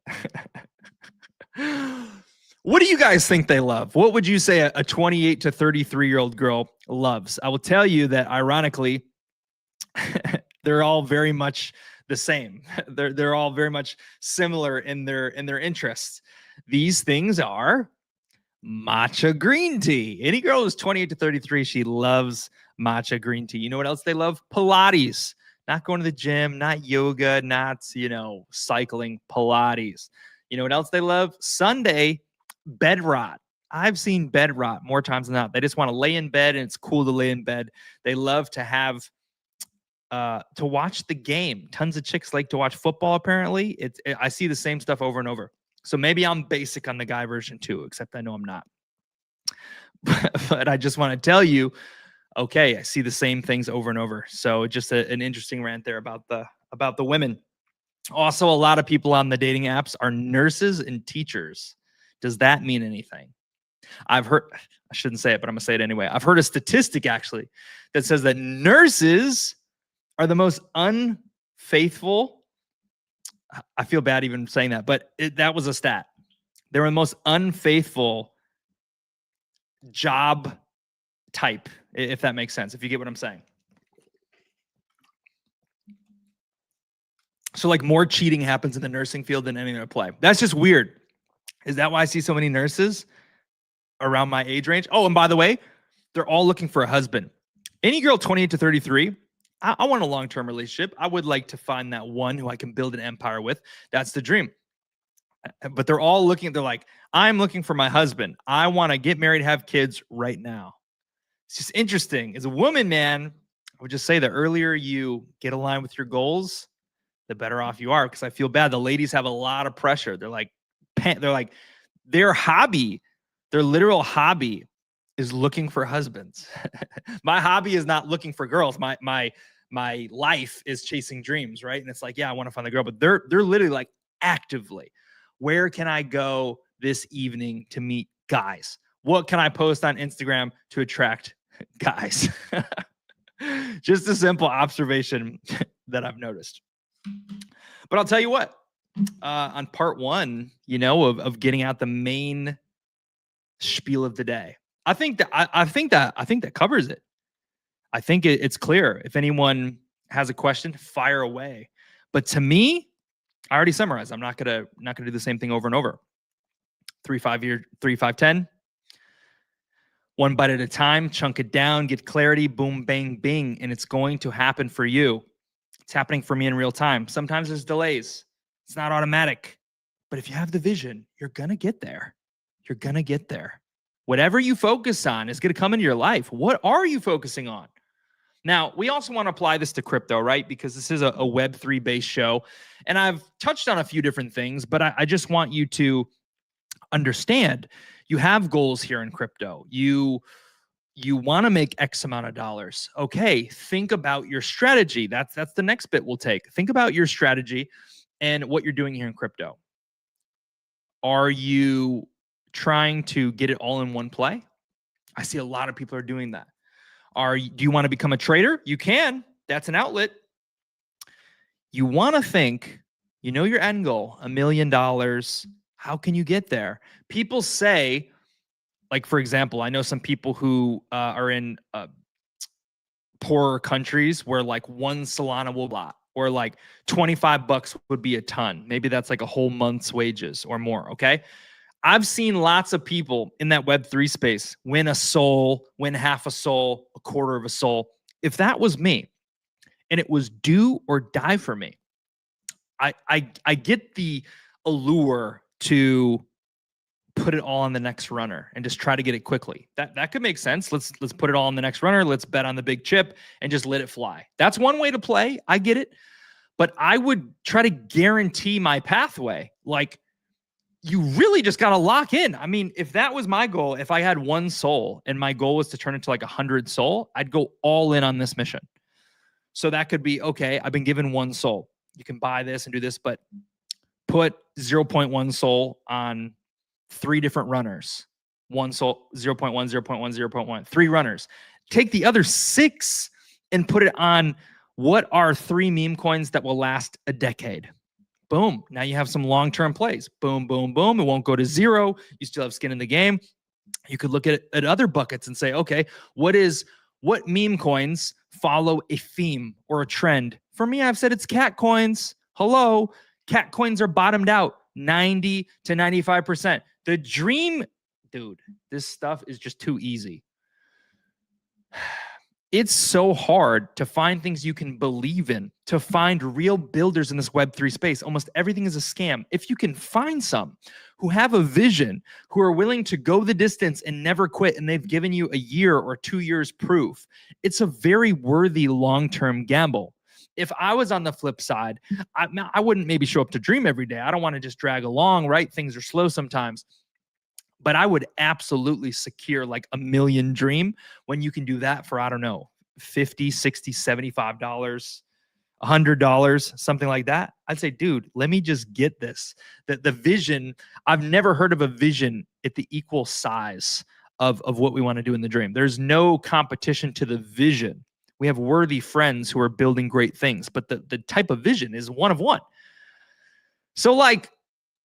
What do you guys think they love? What would you say a 28 to 33-year-old girl loves? I will tell you that, ironically, they're all very much the same. They're all very much similar in their interests. These things are matcha green tea. Any girl who's 28 to 33, she loves matcha green tea. You know what else they love? Pilates. Not going to the gym, not yoga, not, cycling, Pilates. You know what else they love? Sunday, bed rot. I've seen bed rot more times than not. They just want to lay in bed, and it's cool to lay in bed. They love to have to watch the game. Tons of chicks like to watch football, apparently. I see the same stuff over and over. So maybe I'm basic on the guy version too, except I know I'm not. But I just want to tell you, okay, I see the same things over and over. So just an interesting rant there about the women. Also, a lot of people on the dating apps are nurses and teachers. Does that mean anything? I've heard, I shouldn't say it, but I'm going to say it anyway. I've heard a statistic actually that says that nurses are the most unfaithful. I feel bad even saying that, but that was a stat. They were the most unfaithful job type, if that makes sense, if you get what I'm saying. So like more cheating happens in the nursing field than any other play. That's just weird. Is that why I see so many nurses around my age range? Oh, and by the way, they're all looking for a husband. Any girl 28 to 33, I want a long-term relationship. I would like to find that one who I can build an empire with. That's the dream. But they're all looking, they're like, I'm looking for my husband. I want to get married, have kids right now. It's just interesting. As a woman, man, I would just say the earlier you get aligned with your goals, the better off you are. Because I feel bad. The ladies have a lot of pressure. They're like their hobby, their literal hobby is looking for husbands. My hobby is not looking for girls. My life is chasing dreams, right? And it's like, yeah, I want to find the girl, but they're literally like actively, where can I go this evening to meet guys? What can I post on Instagram to attract guys? Just a simple observation that I've noticed. But I'll tell you what, on part one, of getting out the main spiel of the day, I think that covers it. I think it's clear. If anyone has a question, fire away. But to me, I already summarized. I'm not gonna do the same thing over and over. 3, 5, 10. One bite at a time, chunk it down, get clarity, boom, bang, bing, and it's going to happen for you. It's happening for me in real time. Sometimes there's delays. It's not automatic. But if you have the vision, you're gonna get there. You're gonna get there. Whatever you focus on is going to come into your life. What are you focusing on? Now, we also want to apply this to crypto, right? Because this is a Web3 based show. And I've touched on a few different things, but I just want you to understand you have goals here in crypto. You want to make X amount of dollars. Okay, think about your strategy. That's the next bit we'll take. Think about your strategy and what you're doing here in crypto. Are you trying to get it all in one play? I see a lot of people are doing that. Do you want to become a trader? You can. That's an outlet. You want to think, you know your end goal, $1 million. How can you get there? People say, like, for example, I know some people who are in poorer countries where like one Solana will buy, or like $25 would be a ton. Maybe that's like a whole month's wages or more, okay? I've seen lots of people in that Web3 space win a SOL, win half a SOL, a quarter of a SOL. If that was me and it was do or die for me, I get the allure to put it all on the next runner and just try to get it quickly. That could make sense. Let's put it all on the next runner. Let's bet on the big chip and just let it fly. That's one way to play. I get it. But I would try to guarantee my pathway. Like, you really just got to lock in. I mean, if that was my goal, if I had one SOL and my goal was to turn it to like 100 SOL, I'd go all in on this mission. So that could be, okay, I've been given one SOL. You can buy this and do this, but put 0.1 SOL on 3 different runners. 1 SOL, 0.1, 0.1, 0.1, 3 runners. Take the other 6 and put it on what are 3 meme coins that will last a decade. Boom. Now you have some long-term plays. Boom, boom, boom. It won't go to 0. You still have skin in the game. You could look at other buckets and say, okay, what meme coins follow a theme or a trend? For me, I've said it's cat coins. Hello. Cat coins are bottomed out 90 to 95%. The dream, dude, this stuff is just too easy. It's so hard to find things you can believe in, to find real builders in this Web3 space. Almost everything is a scam. If you can find some who have a vision, who are willing to go the distance and never quit, and they've given you a year or 2 years proof, it's a very worthy long-term gamble. If I was on the flip side, I wouldn't maybe show up to Dream every day. I don't want to just drag along, right? Things are slow sometimes. But I would absolutely secure like $1 million Dream when you can do that for, I don't know, $50, $60, $75, $100, something like that. I'd say, dude, let me just get this. The vision, I've never heard of a vision at the equal size of what we want to do in the Dream. There's no competition to the vision. We have worthy friends who are building great things, but the type of vision is one of one. So like,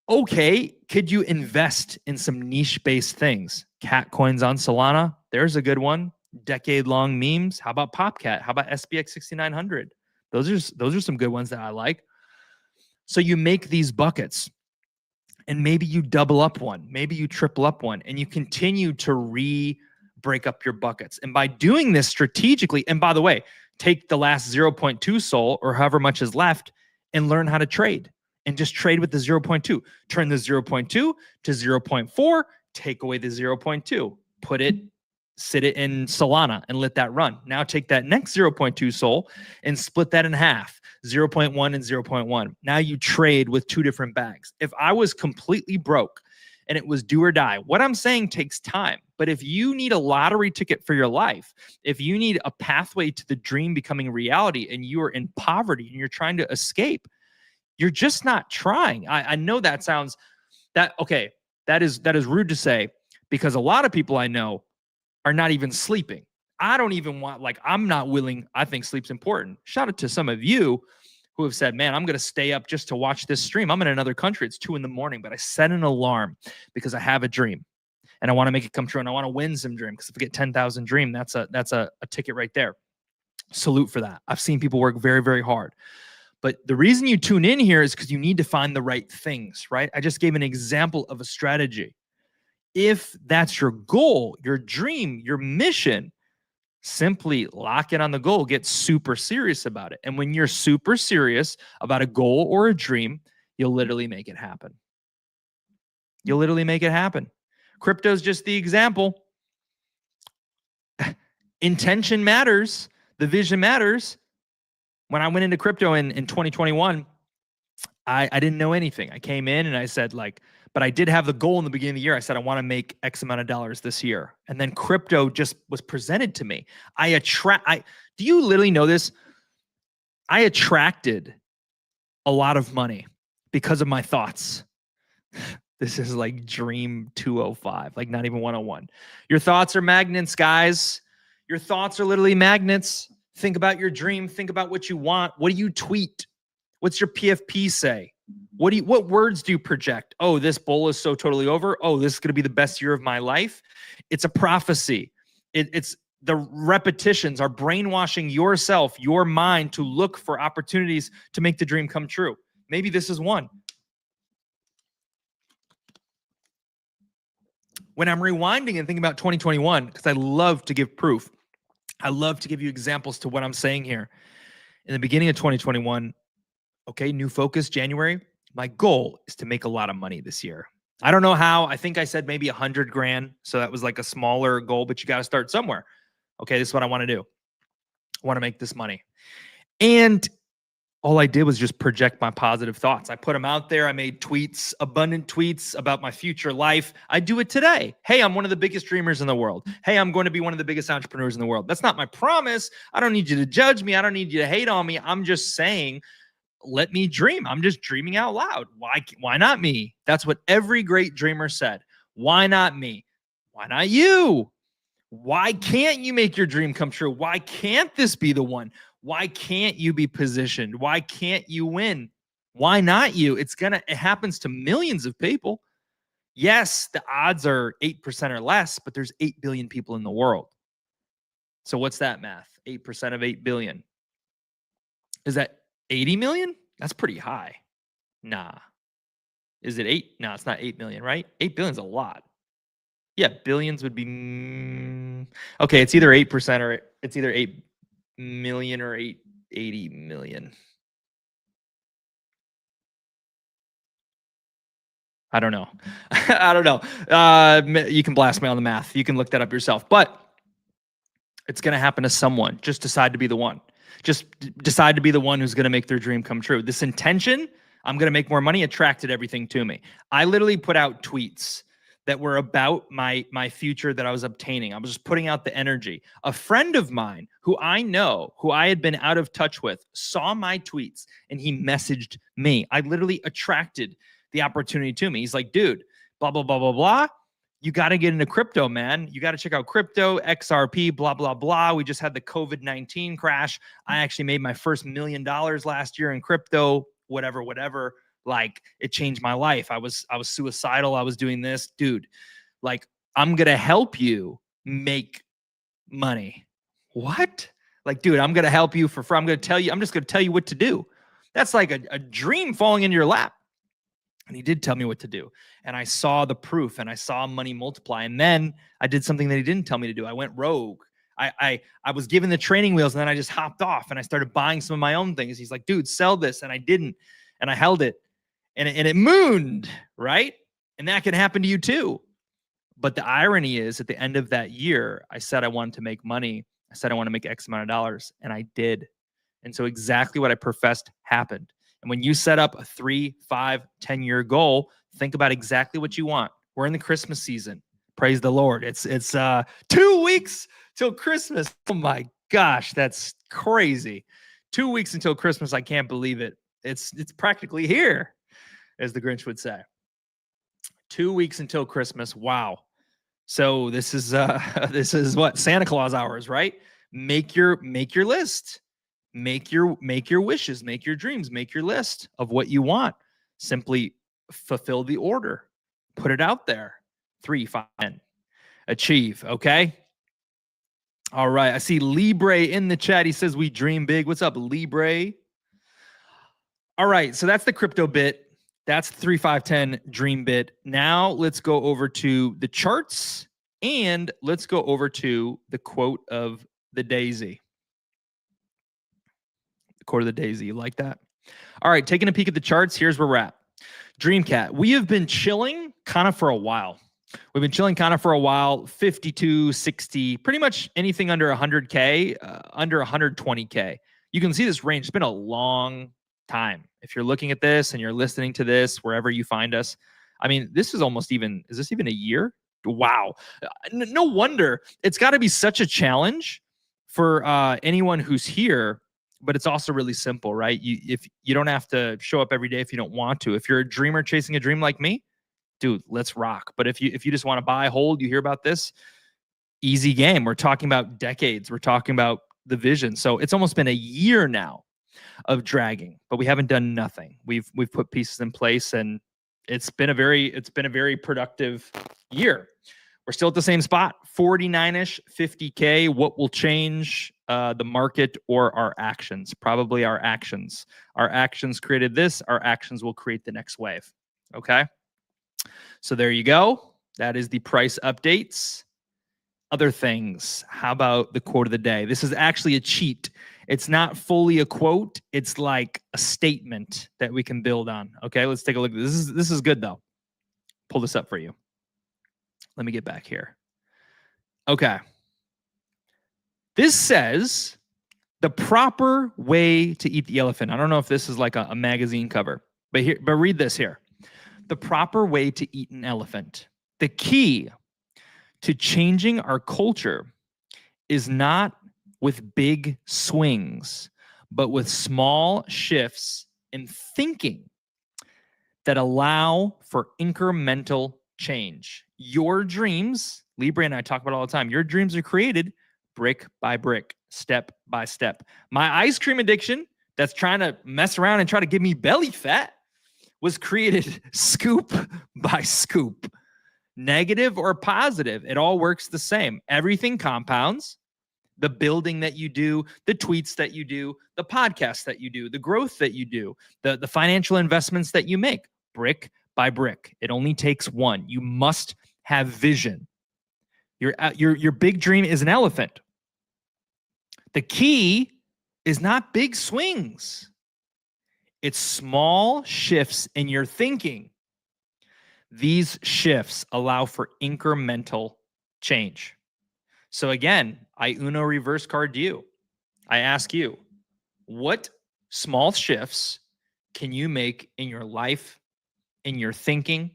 okay, could you invest in some niche-based things? Cat coins on Solana, there's a good one. Decade-long memes. How about PopCat? How about SBX 6900? Those are some good ones that I like. So you make these buckets, and maybe you double up one, maybe you triple up one, and you continue to break up your buckets. And by doing this strategically, and by the way, take the last 0.2 SOL or however much is left and learn how to trade. And just trade with the 0.2. Turn the 0.2 to 0.4, take away the 0.2, sit it in Solana and let that run. Now take that next 0.2 SOL and split that in half, 0.1 and 0.1. Now you trade with 2 different bags. If I was completely broke and it was do or die, what I'm saying takes time. But if you need a lottery ticket for your life, if you need a pathway to the dream becoming reality and you are in poverty and you're trying to escape, you're just not trying. I know that sounds that is rude to say, because a lot of people I know are not even sleeping. I don't even want, like, I'm not willing. I think sleep's important. Shout out to some of you who have said, man, I'm going to stay up just to watch this stream. I'm in another country. It's 2 a.m, but I set an alarm because I have a dream and I want to make it come true. And I want to win some dream, because if I get 10,000 dream, that's a ticket right there. Salute for that. I've seen people work very, very hard. But the reason you tune in here is because you need to find the right things, right? I just gave an example of a strategy. If that's your goal, your dream, your mission, simply lock in on the goal, get super serious about it. And when you're super serious about a goal or a dream, you'll literally make it happen. You'll literally make it happen. Crypto's just the example. Intention matters. The vision matters. When I went into crypto in 2021, I didn't know anything. I came in and I said but I did have the goal in the beginning of the year. I said, I want to make X amount of dollars this year. And then crypto just was presented to me. Do you literally know this? I attracted a lot of money because of my thoughts. This is like Dream 205, like not even 101. Your thoughts are magnets, guys. Your thoughts are literally magnets. Think about your dream. Think about what you want. What do you tweet? What's your PFP say? What words do you project? Oh, this bull is so totally over. Oh, this is going to be the best year of my life. It's a prophecy. It's the repetitions are brainwashing yourself, your mind to look for opportunities to make the dream come true. Maybe this is one. When I'm rewinding and thinking about 2021, because I love to give proof, I love to give you examples to what I'm saying here. In the beginning of 2021, okay, new focus, January. My goal is to make a lot of money this year. I don't know how. I think I said maybe 100 grand. So that was like a smaller goal, but you got to start somewhere. Okay, this is what I want to do. I want to make this money. And all I did was just project my positive thoughts. I put them out there. I made tweets, abundant tweets about my future life. I do it today. Hey, I'm one of the biggest dreamers in the world. Hey, I'm going to be one of the biggest entrepreneurs in the world. That's not my promise. I don't need you to judge me. I don't need you to hate on me. I'm just saying, let me dream. I'm just dreaming out loud. Why not me? That's what every great dreamer said. Why not me? Why not you? Why can't you make your dream come true? Why can't this be the one? Why can't you be positioned? Why can't you win? Why not you? It happens to millions of people. Yes, the odds are 8% or less, but there's 8 billion people in the world. So what's that math? 8% of 8 billion. Is that 80 million? That's pretty high. Nah. Is it 8? No, it's not 8 million, right? 8 billion is a lot. Yeah, billions would be... Okay, it's either 8% or it's either 8 million or 880 million. I don't know. I don't know. You can blast me on the math. You can look that up yourself. But it's going to happen to someone. Just decide to be the one. Just decide to be the one who's going to make their dream come true. This intention, I'm going to make more money, attracted everything to me. I literally put out tweets that were about my future that I was obtaining. I was just putting out the energy. A friend of mine who I know, who I had been out of touch with, saw my tweets and he messaged me. I literally attracted the opportunity to me. He's like, dude, blah, blah, blah, blah, blah. You got to get into crypto, man. You got to check out crypto, XRP, blah, blah, blah. We just had the COVID-19 crash. I actually made my first $1 million last year in crypto, whatever. Like, it changed my life. I was suicidal. I was doing this. Dude, like, I'm going to help you make money. What? Like, dude, I'm going to help you for free. I'm just going to tell you what to do. That's like a dream falling into your lap. And he did tell me what to do. And I saw the proof and I saw money multiply. And then I did something that he didn't tell me to do. I went rogue. I was given the training wheels and then I just hopped off and I started buying some of my own things. He's like, dude, sell this. And I didn't. And I held it. And it mooned, right? And that can happen to you too. But the irony is, at the end of that year, I said I wanted to make money. I said I want to make X amount of dollars, and I did. And so exactly what I professed happened. And when you set up a 3, 5, 10-year goal, think about exactly what you want. We're in the Christmas season. Praise the Lord. It's 2 weeks till Christmas. Oh my gosh, that's crazy. 2 weeks until Christmas. I can't believe it. It's practically here, as the Grinch would say. 2 weeks until Christmas. Wow. So this is what Santa Claus hours, right? Make your list. Make your wishes, make your dreams, make your list of what you want. Simply fulfill the order. Put it out there. 3, 5, 10. Achieve, okay? All right. I see Libre in the chat. He says we dream big. What's up, Libre? All right, so that's the crypto bit. That's 3, 5, 10 dream bit. Now let's go over to the charts and let's go over to the quote of the daisy. The quote of the daisy. You like that? All right, taking a peek at the charts. Here's where we're at. Dreamcat. We have been chilling kind of for a while. We've been chilling kind of for a while, 52, 60, pretty much anything under 100K, under 120K. You can see this range. It's been a long time. If you're looking at this and you're listening to this, wherever you find us, I mean, this is almost even, is this even a year? Wow. No wonder. It's got to be such a challenge for anyone who's here, but it's also really simple, right? If you don't have to show up every day if you don't want to. If you're a dreamer chasing a dream like me, dude, let's rock. But if you just want to buy, hold, you hear about this, easy game. We're talking about decades. We're talking about the vision. So it's almost been a year now of dragging, but we haven't done nothing. We've put pieces in place, and it's been a very productive year. We're still at the same spot, 49-ish, 50K. What will change the market or our actions? Probably our actions. Our actions created this. Our actions will create the next wave. Okay. So there you go. That is the price updates. Other things. How about the quote of the day? This is actually a cheat. It's not fully a quote. It's like a statement that we can build on. Okay, let's take a look. This is good though. Pull this up for you. Let me get back here. Okay. This says the proper way to eat the elephant. I don't know if this is like a magazine cover, but read this here. The proper way to eat an elephant. The key to changing our culture is not with big swings, but with small shifts in thinking that allow for incremental change. Your dreams, Libre and I talk about it all the time, your dreams are created brick by brick, step by step. My ice cream addiction that's trying to mess around and try to give me belly fat was created scoop by scoop. Negative or positive, it all works the same. Everything compounds. The building that you do, the tweets that you do, the podcasts that you do, the growth that you do, the financial investments that you make, brick by brick. It only takes one. You must have vision. Your big dream is an elephant. The key is not big swings. It's small shifts in your thinking. These shifts allow for incremental change. So again, I Uno reverse card you. I ask you, what small shifts can you make in your life, in your thinking,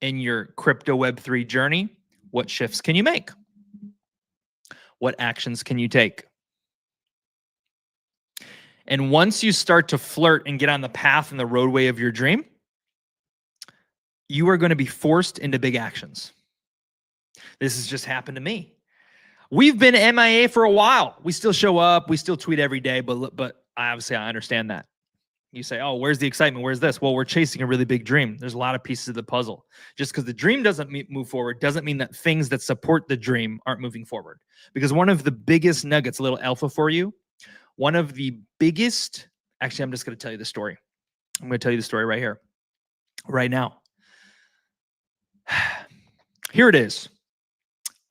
in your crypto Web3 journey? What shifts can you make? What actions can you take? And once you start to flirt and get on the path and the roadway of your dream, you are going to be forced into big actions. This has just happened to me. We've been MIA for a while. We still show up. We still tweet every day, but obviously I understand that. You say, oh, where's the excitement? Where's this? Well, we're chasing a really big dream. There's a lot of pieces of the puzzle. Just because the dream doesn't move forward doesn't mean that things that support the dream aren't moving forward. Because one of the biggest nuggets, a little alpha for you, one of the biggest, actually, I'm just going to tell you the story. I'm going to tell you the story right here, right now. Here it is.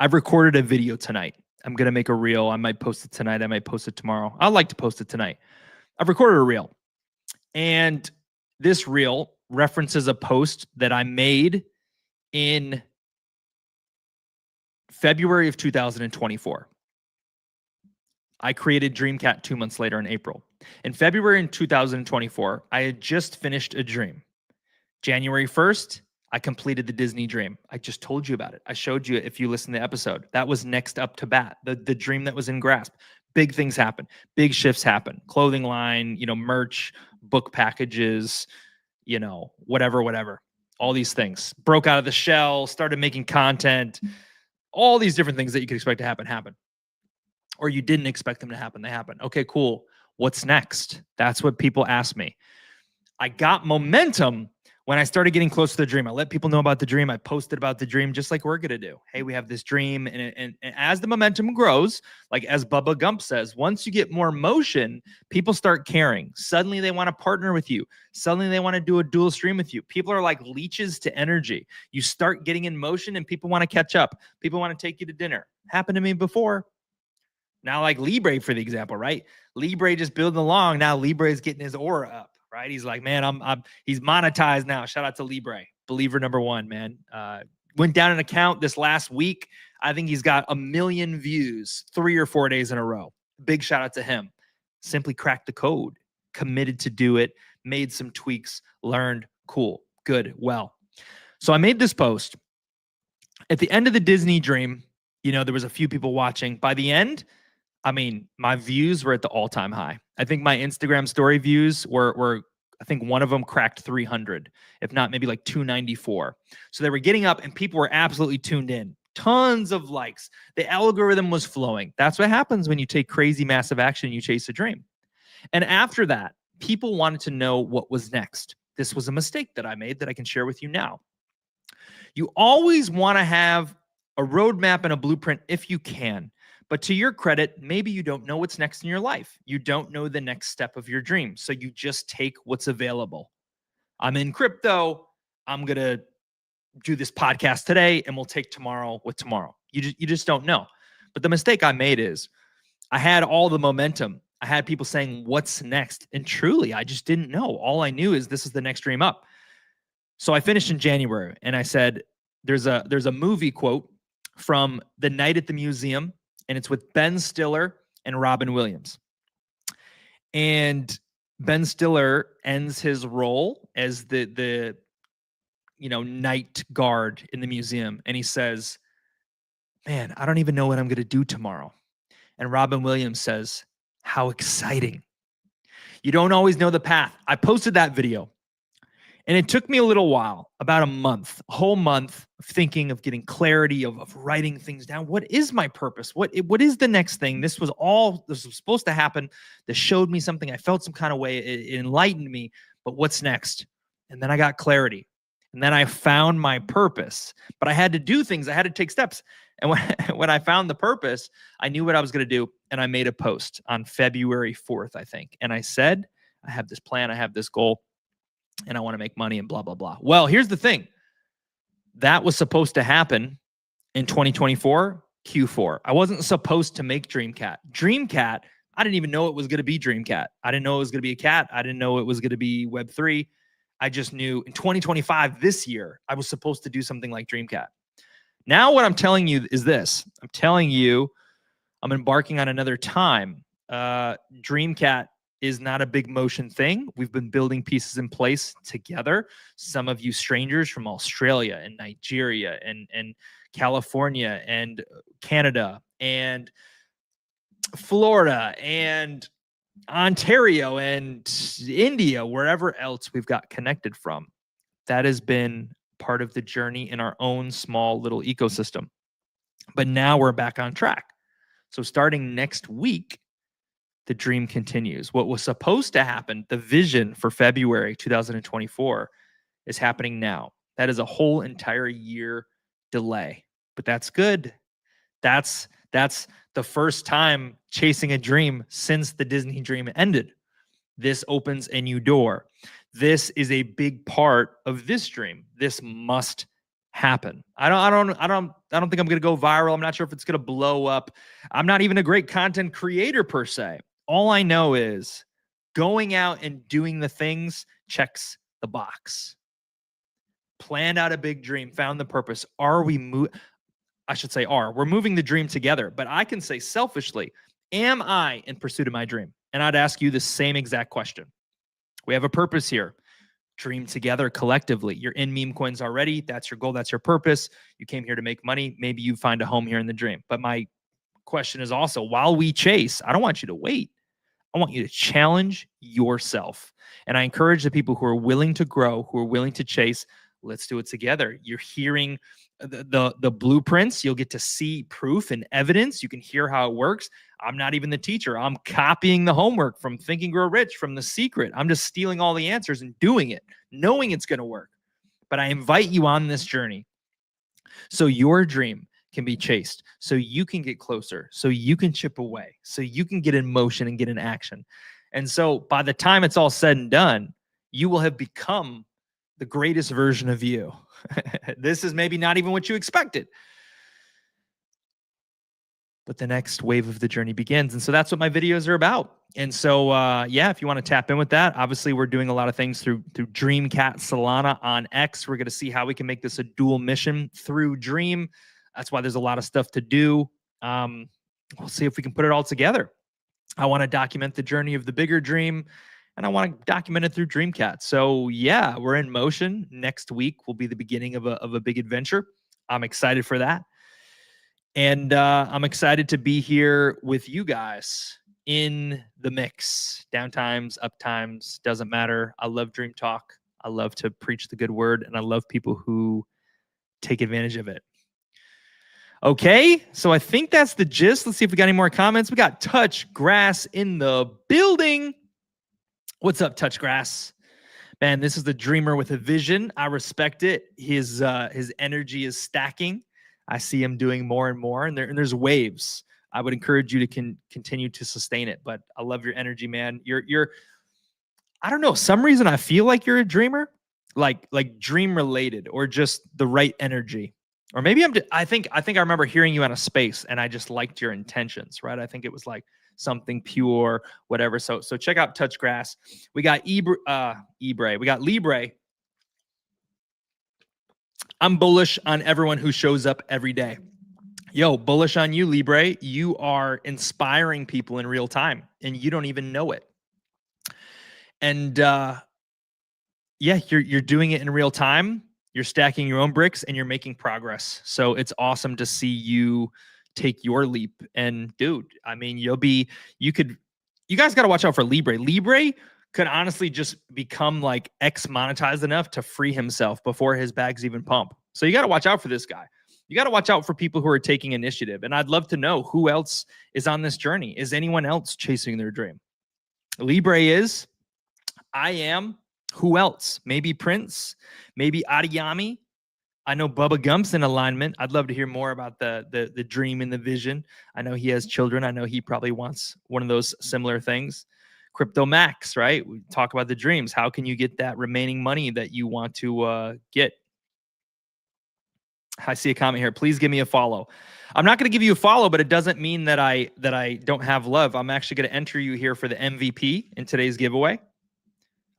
I've recorded a video tonight. I'm going to make a reel. I might post it tonight. I might post it tomorrow. I'd like to post it tonight. I've recorded a reel. And this reel references a post that I made in February of 2024. I created Dreamcat 2 months later in April. In February in 2024, I had just finished a dream. January 1st, I completed the Disney dream. I just told you about it. I showed you if you listen to the episode. That was next up to bat, the dream that was in grasp. Big things happen. Big shifts happen. Clothing line, merch, book packages, whatever. All these things. Broke out of the shell, started making content. All these different things that you could expect to happen. Or you didn't expect them to happen. They happen. Okay, cool. What's next? That's what people ask me. I got momentum when I started getting close to the dream. I let people know about the dream. I posted about the dream just like we're going to do. Hey, we have this dream. And as the momentum grows, like as Bubba Gump says, once you get more motion, people start caring. Suddenly they want to partner with you. Suddenly they want to do a dual stream with you. People are like leeches to energy. You start getting in motion and people want to catch up. People want to take you to dinner. Happened to me before. Now like Libre, for the example, right? Libre just building along. Now Libre is getting his aura up. Right? He's like, man, he's monetized now. Shout out to Libre, believer number one, man. went down an account this last week. I think he's got 1 million views 3 or 4 days in a row. Big shout out to him. Simply cracked the code, committed to do it, made some tweaks, learned, cool, good, well. So I made this post. At the end of the Disney dream, there was a few people watching. By the end, my views were at the all-time high. I think my Instagram story views were I think one of them cracked 300, if not maybe like 294. So they were getting up and people were absolutely tuned in. Tons of likes. The algorithm was flowing. That's what happens when you take crazy, massive action and you chase a dream. And after that, people wanted to know what was next. This was a mistake that I made that I can share with you now. You always want to have a roadmap and a blueprint if you can. But to your credit, maybe you don't know what's next in your life. You don't know the next step of your dream. So you just take what's available. I'm in crypto. I'm going to do this podcast today and we'll take tomorrow with tomorrow. You just don't know. But the mistake I made is I had all the momentum. I had people saying, what's next? And truly, I just didn't know. All I knew is this is the next dream up. So I finished in January and I said, there's a movie quote from The Night at the Museum, and it's with Ben Stiller and Robin Williams. And Ben Stiller ends his role as the night guard in the museum. And he says, man, I don't even know what I'm going to do tomorrow. And Robin Williams says, how exciting. You don't always know the path. I posted that video. And it took me a little while, about a whole month of thinking, of getting clarity, of writing things down. What is my purpose? What is the next thing? This was supposed to happen. This showed me something. I felt some kind of way. It enlightened me. But what's next? And then I got clarity. And then I found my purpose. But I had to do things. I had to take steps. And when I found the purpose, I knew what I was going to do. And I made a post on February 4th, I think. And I said, I have this plan. I have this goal. And I want to make money and blah, blah, blah. Well, here's the thing. That was supposed to happen in 2024, Q4. I wasn't supposed to make Dreamcat. Dreamcat, I didn't even know it was going to be Dreamcat. I didn't know it was going to be a cat. I didn't know it was going to be Web3. I just knew in 2025, this year, I was supposed to do something like Dreamcat. Now what I'm telling you is this. I'm telling you I'm embarking on another time. Dreamcat is not a big motion thing. We've been building pieces in place together. Some of you strangers from Australia and Nigeria and California and Canada and Florida and Ontario and India, wherever else we've got connected from. That has been part of the journey in our own small little ecosystem. But now we're back on track. So starting next week, the dream continues. What was supposed to happen, the vision for February 2024, is happening now. That is a whole entire year delay, but that's good. That's the first time chasing a dream since the Disney dream ended. This opens a new door. This is a big part of this dream. This must happen. I don't think I'm going to go viral. I'm not sure if it's going to blow up. I'm not even a great content creator per se. All I know is going out and doing the things checks the box. Planned out a big dream, found the purpose. We're moving the dream together. But I can say selfishly, am I in pursuit of my dream? And I'd ask you the same exact question. We have a purpose here. Dream together collectively. You're in meme coins already. That's your goal. That's your purpose. You came here to make money. Maybe you find a home here in the dream. But my question is also, while we chase, I don't want you to wait. I want you to challenge yourself. And I encourage the people who are willing to grow, who are willing to chase, let's do it together. You're hearing the blueprints. You'll get to see proof and evidence. You can hear how it works. I'm not even the teacher. I'm copying the homework from Think and Grow Rich, from The Secret. I'm just stealing all the answers and doing it, knowing it's going to work. But I invite you on this journey so your dream can be chased, so you can get closer, so you can chip away, so you can get in motion and get in action. And so by the time it's all said and done, you will have become the greatest version of you. This is maybe not even what you expected. But the next wave of the journey begins. And so that's what my videos are about. And so, yeah, if you want to tap in with that, obviously we're doing a lot of things through Dreamcat Solana on X. We're going to see how we can make this a dual mission through Dream. That's why there's a lot of stuff to do. We'll see if we can put it all together. I want to document the journey of the bigger dream, and I want to document it through Dreamcat. So yeah, we're in motion. Next week will be the beginning of a big adventure. I'm excited for that. And I'm excited to be here with you guys in the mix. Downtimes, uptimes, doesn't matter. I love Dream Talk. I love to preach the good word, and I love people who take advantage of it. Okay, so I think that's the gist. Let's see if we got any more comments. We got Touch Grass in the building. What's up, Touch Grass? Man, this is the dreamer with a vision. I respect it. His energy is stacking. I see him doing more and more, and there's waves. I would encourage you to continue to sustain it. But I love your energy, man. You're I don't know, some reason I feel like you're a dreamer, like dream related, or just the right energy. Or maybe I think I remember hearing you on a space and I just liked your intentions, right? I think it was like something pure, whatever. So check out Touch Grass. We got Ebre. We got Libre. I'm bullish on everyone who shows up every day. Yo, bullish on you, Libre. You are inspiring people in real time and you don't even know it. And yeah, you're doing it in real time. You're stacking your own bricks and you're making progress. So it's awesome to see you take your leap. And dude, I mean, you guys got to watch out for Libre. Libre could honestly just become like X monetized enough to free himself before his bags even pump. So you got to watch out for this guy. You got to watch out for people who are taking initiative. And I'd love to know who else is on this journey. Is anyone else chasing their dream? Libre is, I am. Who else? Maybe Prince, maybe Adiyami. I know Bubba Gump's in alignment. I'd love to hear more about the dream and the vision. I know he has children. I know he probably wants one of those similar things. Crypto Max, right? We talk about the dreams. How can you get that remaining money that you want to get? I see a comment here. Please give me a follow. I'm not going to give you a follow, but it doesn't mean that I don't have love. I'm actually going to enter you here for the MVP in today's giveaway.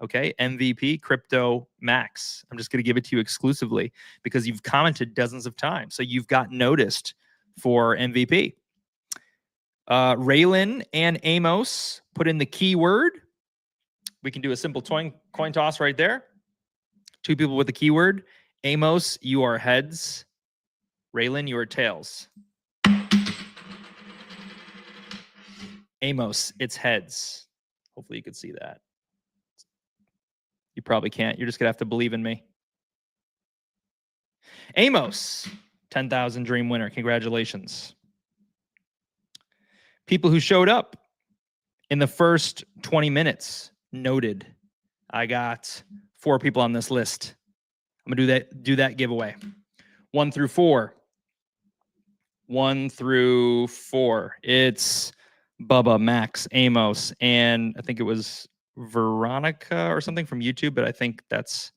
Okay, MVP Crypto Max. I'm just going to give it to you exclusively because you've commented dozens of times. So you've got noticed for MVP. Raylan and Amos put in the keyword. We can do a simple coin toss right there. Two people with the keyword. Amos, you are heads. Raylan, you are tails. Amos, it's heads. Hopefully you could see that. You probably can't. You're just going to have to believe in me. Amos, 10,000 dream winner. Congratulations. People who showed up in the first 20 minutes noted. I got 4 people on this list. I'm going to do that giveaway. 1 through 4. 1 through 4. It's Bubba, Max, Amos, and I think it was Veronica or something from YouTube, but I think that's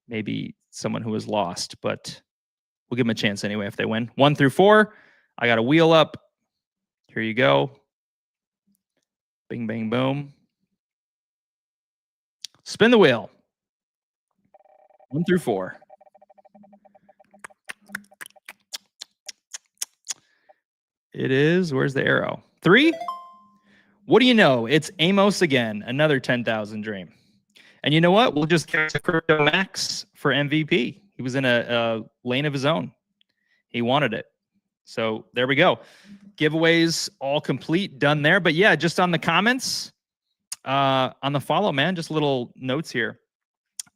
maybe someone who was lost, but we'll give them a chance anyway if they win. 1 through 4. I got a wheel up. Here you go. Bing, bang, boom. Spin the wheel. 1 through 4. It is, where's the arrow? 3. What do you know? It's Amos again, another 10,000 dream. And you know what? We'll just give it to Crypto Max for MVP. He was in a lane of his own. He wanted it. So there we go. Giveaways all complete, done there. But yeah, just on the comments, on the follow, man, just little notes here.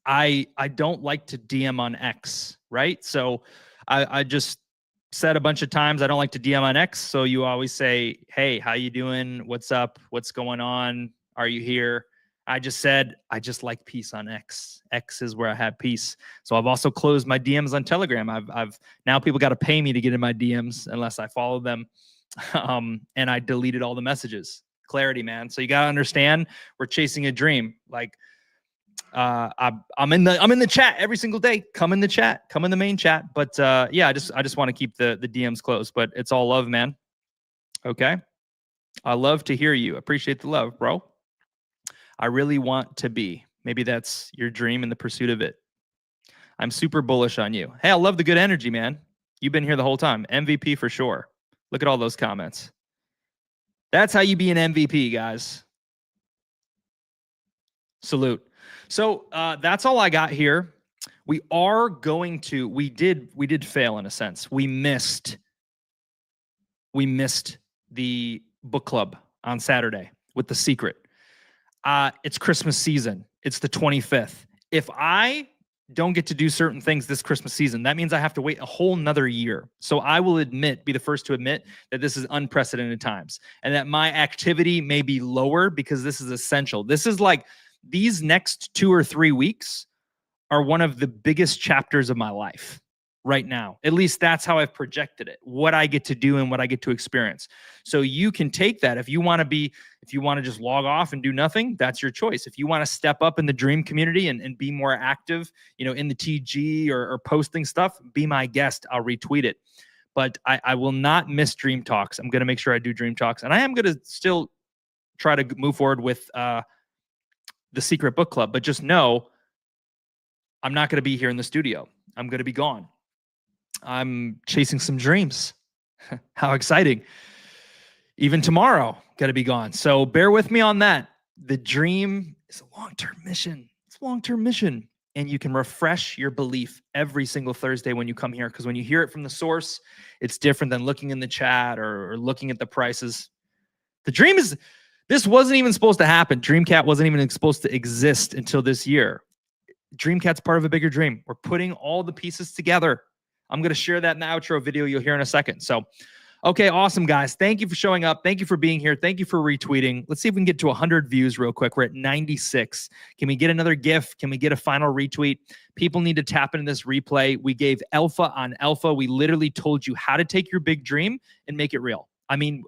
I don't like to DM on X, right? So I just said a bunch of times I don't like to DM on X. So you always say, hey, how you doing? What's up? What's going on? Are you here? I just said, I just like peace on X. X is where I have peace. So I've also closed my DMs on Telegram. I've now people got to pay me to get in my DMs unless I follow them. And I deleted all the messages. Clarity, man. So you got to understand we're chasing a dream. Like, I'm in the chat every single day. Come in the chat, come in the main chat. But yeah, I just want to keep the DMs closed, but it's all love, man. Okay. I love to hear you. Appreciate the love, bro. I really want to be. Maybe that's your dream and the pursuit of it. I'm super bullish on you. Hey, I love the good energy, man. You've been here the whole time. MVP for sure. Look at all those comments. That's how you be an MVP, guys. Salute. So that's all I got here. We are going to, we did fail in a sense. We missed the book club on Saturday with The Secret. It's Christmas season. It's the 25th. If I don't get to do certain things this Christmas season, that means I have to wait a whole nother year. So I will be the first to admit that this is unprecedented times and that my activity may be lower because this is essential. This is like these next 2 or 3 weeks are one of the biggest chapters of my life right now. At least that's how I've projected it, what I get to do and what I get to experience. So you can take that. If you want to just log off and do nothing, that's your choice. If you want to step up in the dream community and be more active, in the TG or posting stuff, be my guest. I'll retweet it. But I will not miss Dream Talks. I'm going to make sure I do Dream Talks. And I am going to still try to move forward with The Secret Book Club. But just know, I'm not going to be here in the studio. I'm going to be gone. I'm chasing some dreams. How exciting. Even tomorrow, got to be gone. So bear with me on that. The dream is a long-term mission. It's a long-term mission. And you can refresh your belief every single Thursday when you come here. Because when you hear it from the source, it's different than looking in the chat or looking at the prices. The dream is, this wasn't even supposed to happen. Dreamcat wasn't even supposed to exist until this year. Dreamcat's part of a bigger dream. We're putting all the pieces together. I'm going to share that in the outro video you'll hear in a second. So, okay, awesome, guys. Thank you for showing up. Thank you for being here. Thank you for retweeting. Let's see if we can get to 100 views real quick. We're at 96. Can we get another GIF? Can we get a final retweet? People need to tap into this replay. We gave alpha on alpha. We literally told you how to take your big dream and make it real. I mean,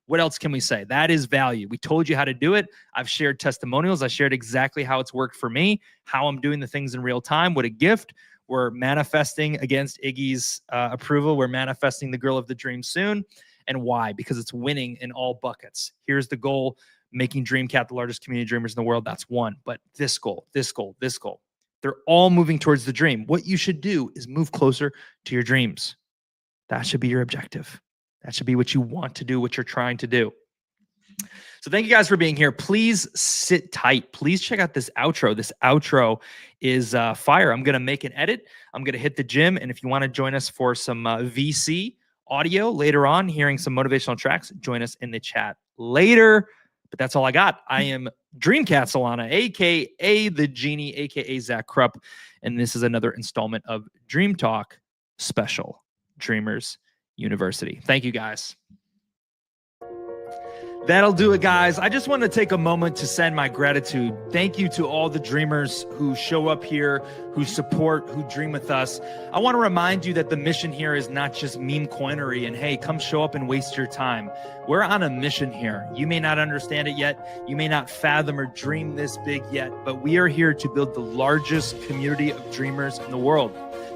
what else can we say? That is value. We told you how to do it. I've shared testimonials. I shared exactly how it's worked for me, how I'm doing the things in real time. What a gift. We're manifesting against Iggy's approval. We're manifesting the girl of the dream soon. And why? Because it's winning in all buckets. Here's the goal, making Dreamcat the largest community dreamers in the world. That's one. But this goal, this goal, this goal, they're all moving towards the dream. What you should do is move closer to your dreams. That should be your objective. That should be what you want to do, what you're trying to do. So thank you guys for being here. Please sit tight. Please check out this outro. This outro is fire. I'm going to make an edit. I'm going to hit the gym. And if you want to join us for some VC audio later on, hearing some motivational tracks, join us in the chat later. But that's all I got. I am Dreamcat Solana, a.k.a. The Genie, a.k.a. Zach Krupp. And this is another installment of Dream Talk Special Dreamers University. Thank you, guys. That'll do it, guys. I just want to take a moment to send my gratitude. Thank you to all the dreamers who show up here, who support, who dream with us. I want to remind you that the mission here is not just meme coinery and, hey, come show up and waste your time. We're on a mission here. You may not understand it yet. You may not fathom or dream this big yet, but we are here to build the largest community of dreamers in the world.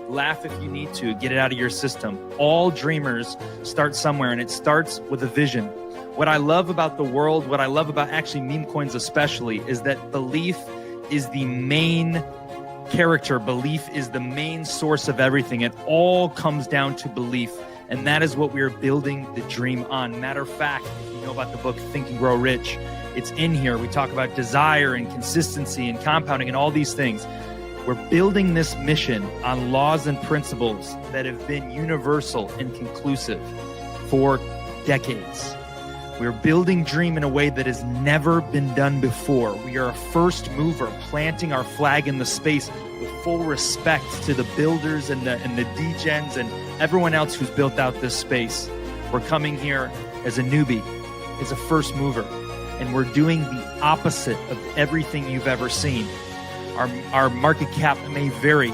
Laugh if you need to. Get it out of your system. All dreamers start somewhere, and it starts with a vision. What I love about the world, what I love about actually meme coins especially, is that belief is the main character. Belief is the main source of everything. It all comes down to belief. And that is what we are building the dream on. Matter of fact, if you know about the book Think and Grow Rich, it's in here. We talk about desire and consistency and compounding and all these things. We're building this mission on laws and principles that have been universal and conclusive for decades. We're building dream in a way that has never been done before. We are a first mover, planting our flag in the space with full respect to the builders and the degens and everyone else who's built out this space. We're coming here as a newbie, as a first mover, and we're doing the opposite of everything you've ever seen. Our market cap may vary.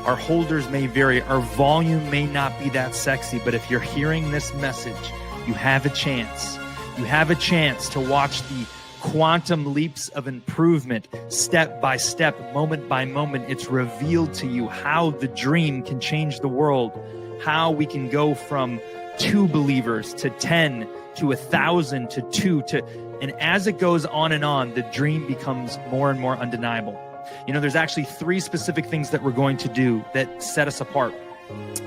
Our holders may vary. Our volume may not be that sexy, but if you're hearing this message, you have a chance. You have a chance to watch the quantum leaps of improvement, step by step, moment by moment. It's revealed to you how the dream can change the world, how we can go from 2 believers to 10 to 1,000 to 2 to, and as it goes on and on, the dream becomes more and more undeniable. You know, there's actually 3 specific things that we're going to do that set us apart.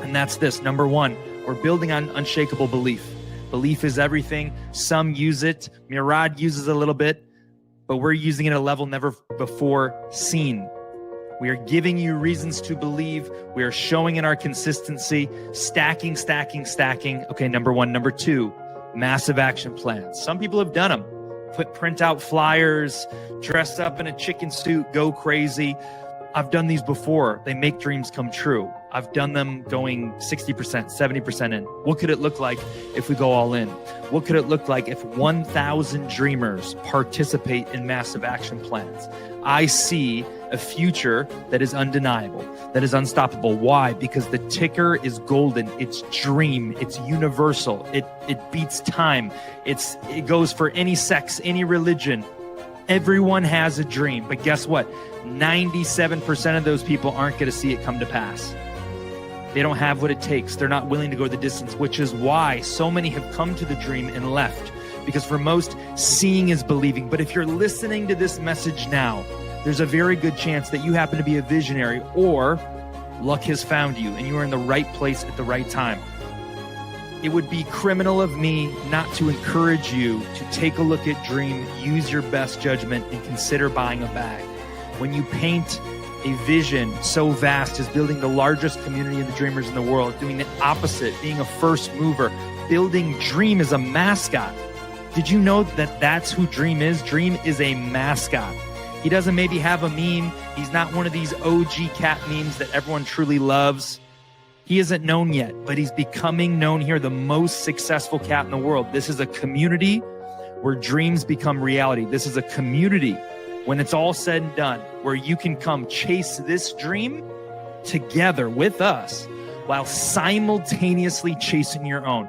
And that's this. Number 1, we're building on unshakable belief. Belief is everything. Some use it. Murad uses a little bit, but we're using it at a level never before seen. We are giving you reasons to believe. We are showing in our consistency, stacking. Okay, number 1. Number 2, massive action plans. Some people have done them. Print out flyers, dress up in a chicken suit, go crazy. I've done these before. They make dreams come true. I've done them going 60%, 70% in. What could it look like if we go all in? What could it look like if 1,000 dreamers participate in massive action plans? I see a future that is undeniable, that is unstoppable. Why? Because the ticker is golden. It's dream. It's universal. It beats time. It goes for any sex, any religion. Everyone has a dream. But guess what? 97% of those people aren't going to see it come to pass. They don't have what it takes. They're not willing to go the distance, which is why so many have come to the dream and left. Because for most, seeing is believing. But if you're listening to this message now, there's a very good chance that you happen to be a visionary, or luck has found you and you are in the right place at the right time. It would be criminal of me not to encourage you to take a look at Dream, use your best judgment, and consider buying a bag. When you paint a vision so vast as building the largest community of the dreamers in the world, doing the opposite, being a first mover, building Dream as a mascot. Did you know that that's who Dream is? Dream is a mascot. He doesn't maybe have a meme. He's not one of these OG cat memes that everyone truly loves. He isn't known yet, but he's becoming known here, the most successful cat in the world. This is a community where dreams become reality. This is a community, when it's all said and done, where you can come chase this dream together with us while simultaneously chasing your own.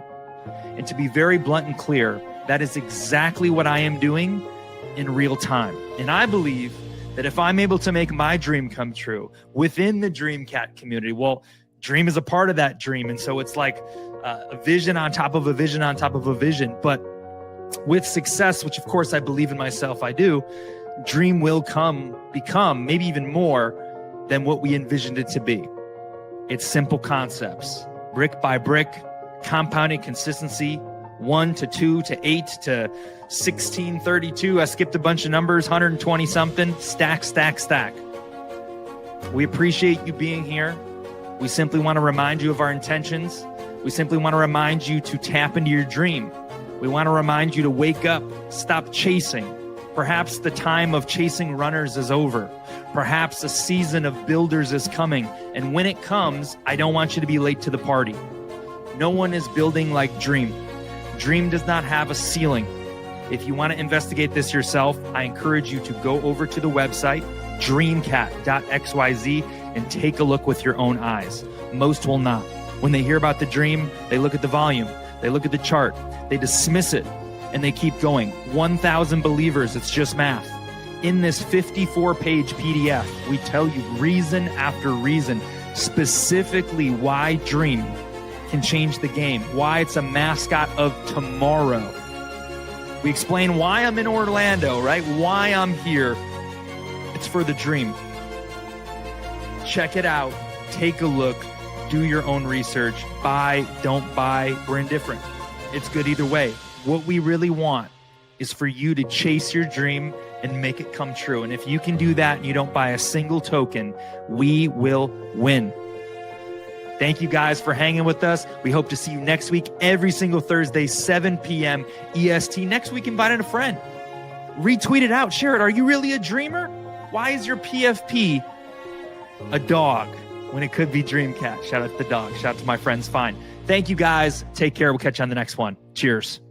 And to be very blunt and clear, that is exactly what I am doing in real time. And I believe that if I'm able to make my dream come true within the Dream Cat community, well, Dream is a part of that dream. And so it's like a vision on top of a vision on top of a vision. But with success, which of course I believe in myself, I do, Dream will become maybe even more than what we envisioned it to be. It's simple concepts, brick by brick, compounding consistency, 1 to 2 to 8 to 16, 32. I skipped a bunch of numbers, 120 something, stack. We appreciate you being here. We simply want to remind you of our intentions. We simply want to remind you to tap into your dream. We want to remind you to wake up, stop chasing. Perhaps the time of chasing runners is over. Perhaps a season of builders is coming. And when it comes, I don't want you to be late to the party. No one is building like Dream. Dream does not have a ceiling. If you want to investigate this yourself, I encourage you to go over to the website, dreamcat.xyz, and take a look with your own eyes. Most will not. When they hear about the dream, they look at the volume, they look at the chart, they dismiss it, and they keep going. 1,000 believers, it's just math. In this 54-page PDF, we tell you reason after reason, specifically why Dream can change the game, why it's a mascot of tomorrow. We explain why I'm in Orlando, right? Why I'm here. It's for the dream. Check it out. Take a look. Do your own research. Buy, don't buy. We're indifferent. It's good either way. What we really want is for you to chase your dream and make it come true. And if you can do that and you don't buy a single token, we will win. Thank you guys for hanging with us. We hope to see you next week, every single Thursday, 7 p.m. EST. Next week, invite in a friend. Retweet it out. Share it. Are you really a dreamer? Why is your PFP a dog when it could be Dream Cat? Shout out to the dog. Shout out to my friends. Fine. Thank you guys. Take care. We'll catch you on the next one. Cheers.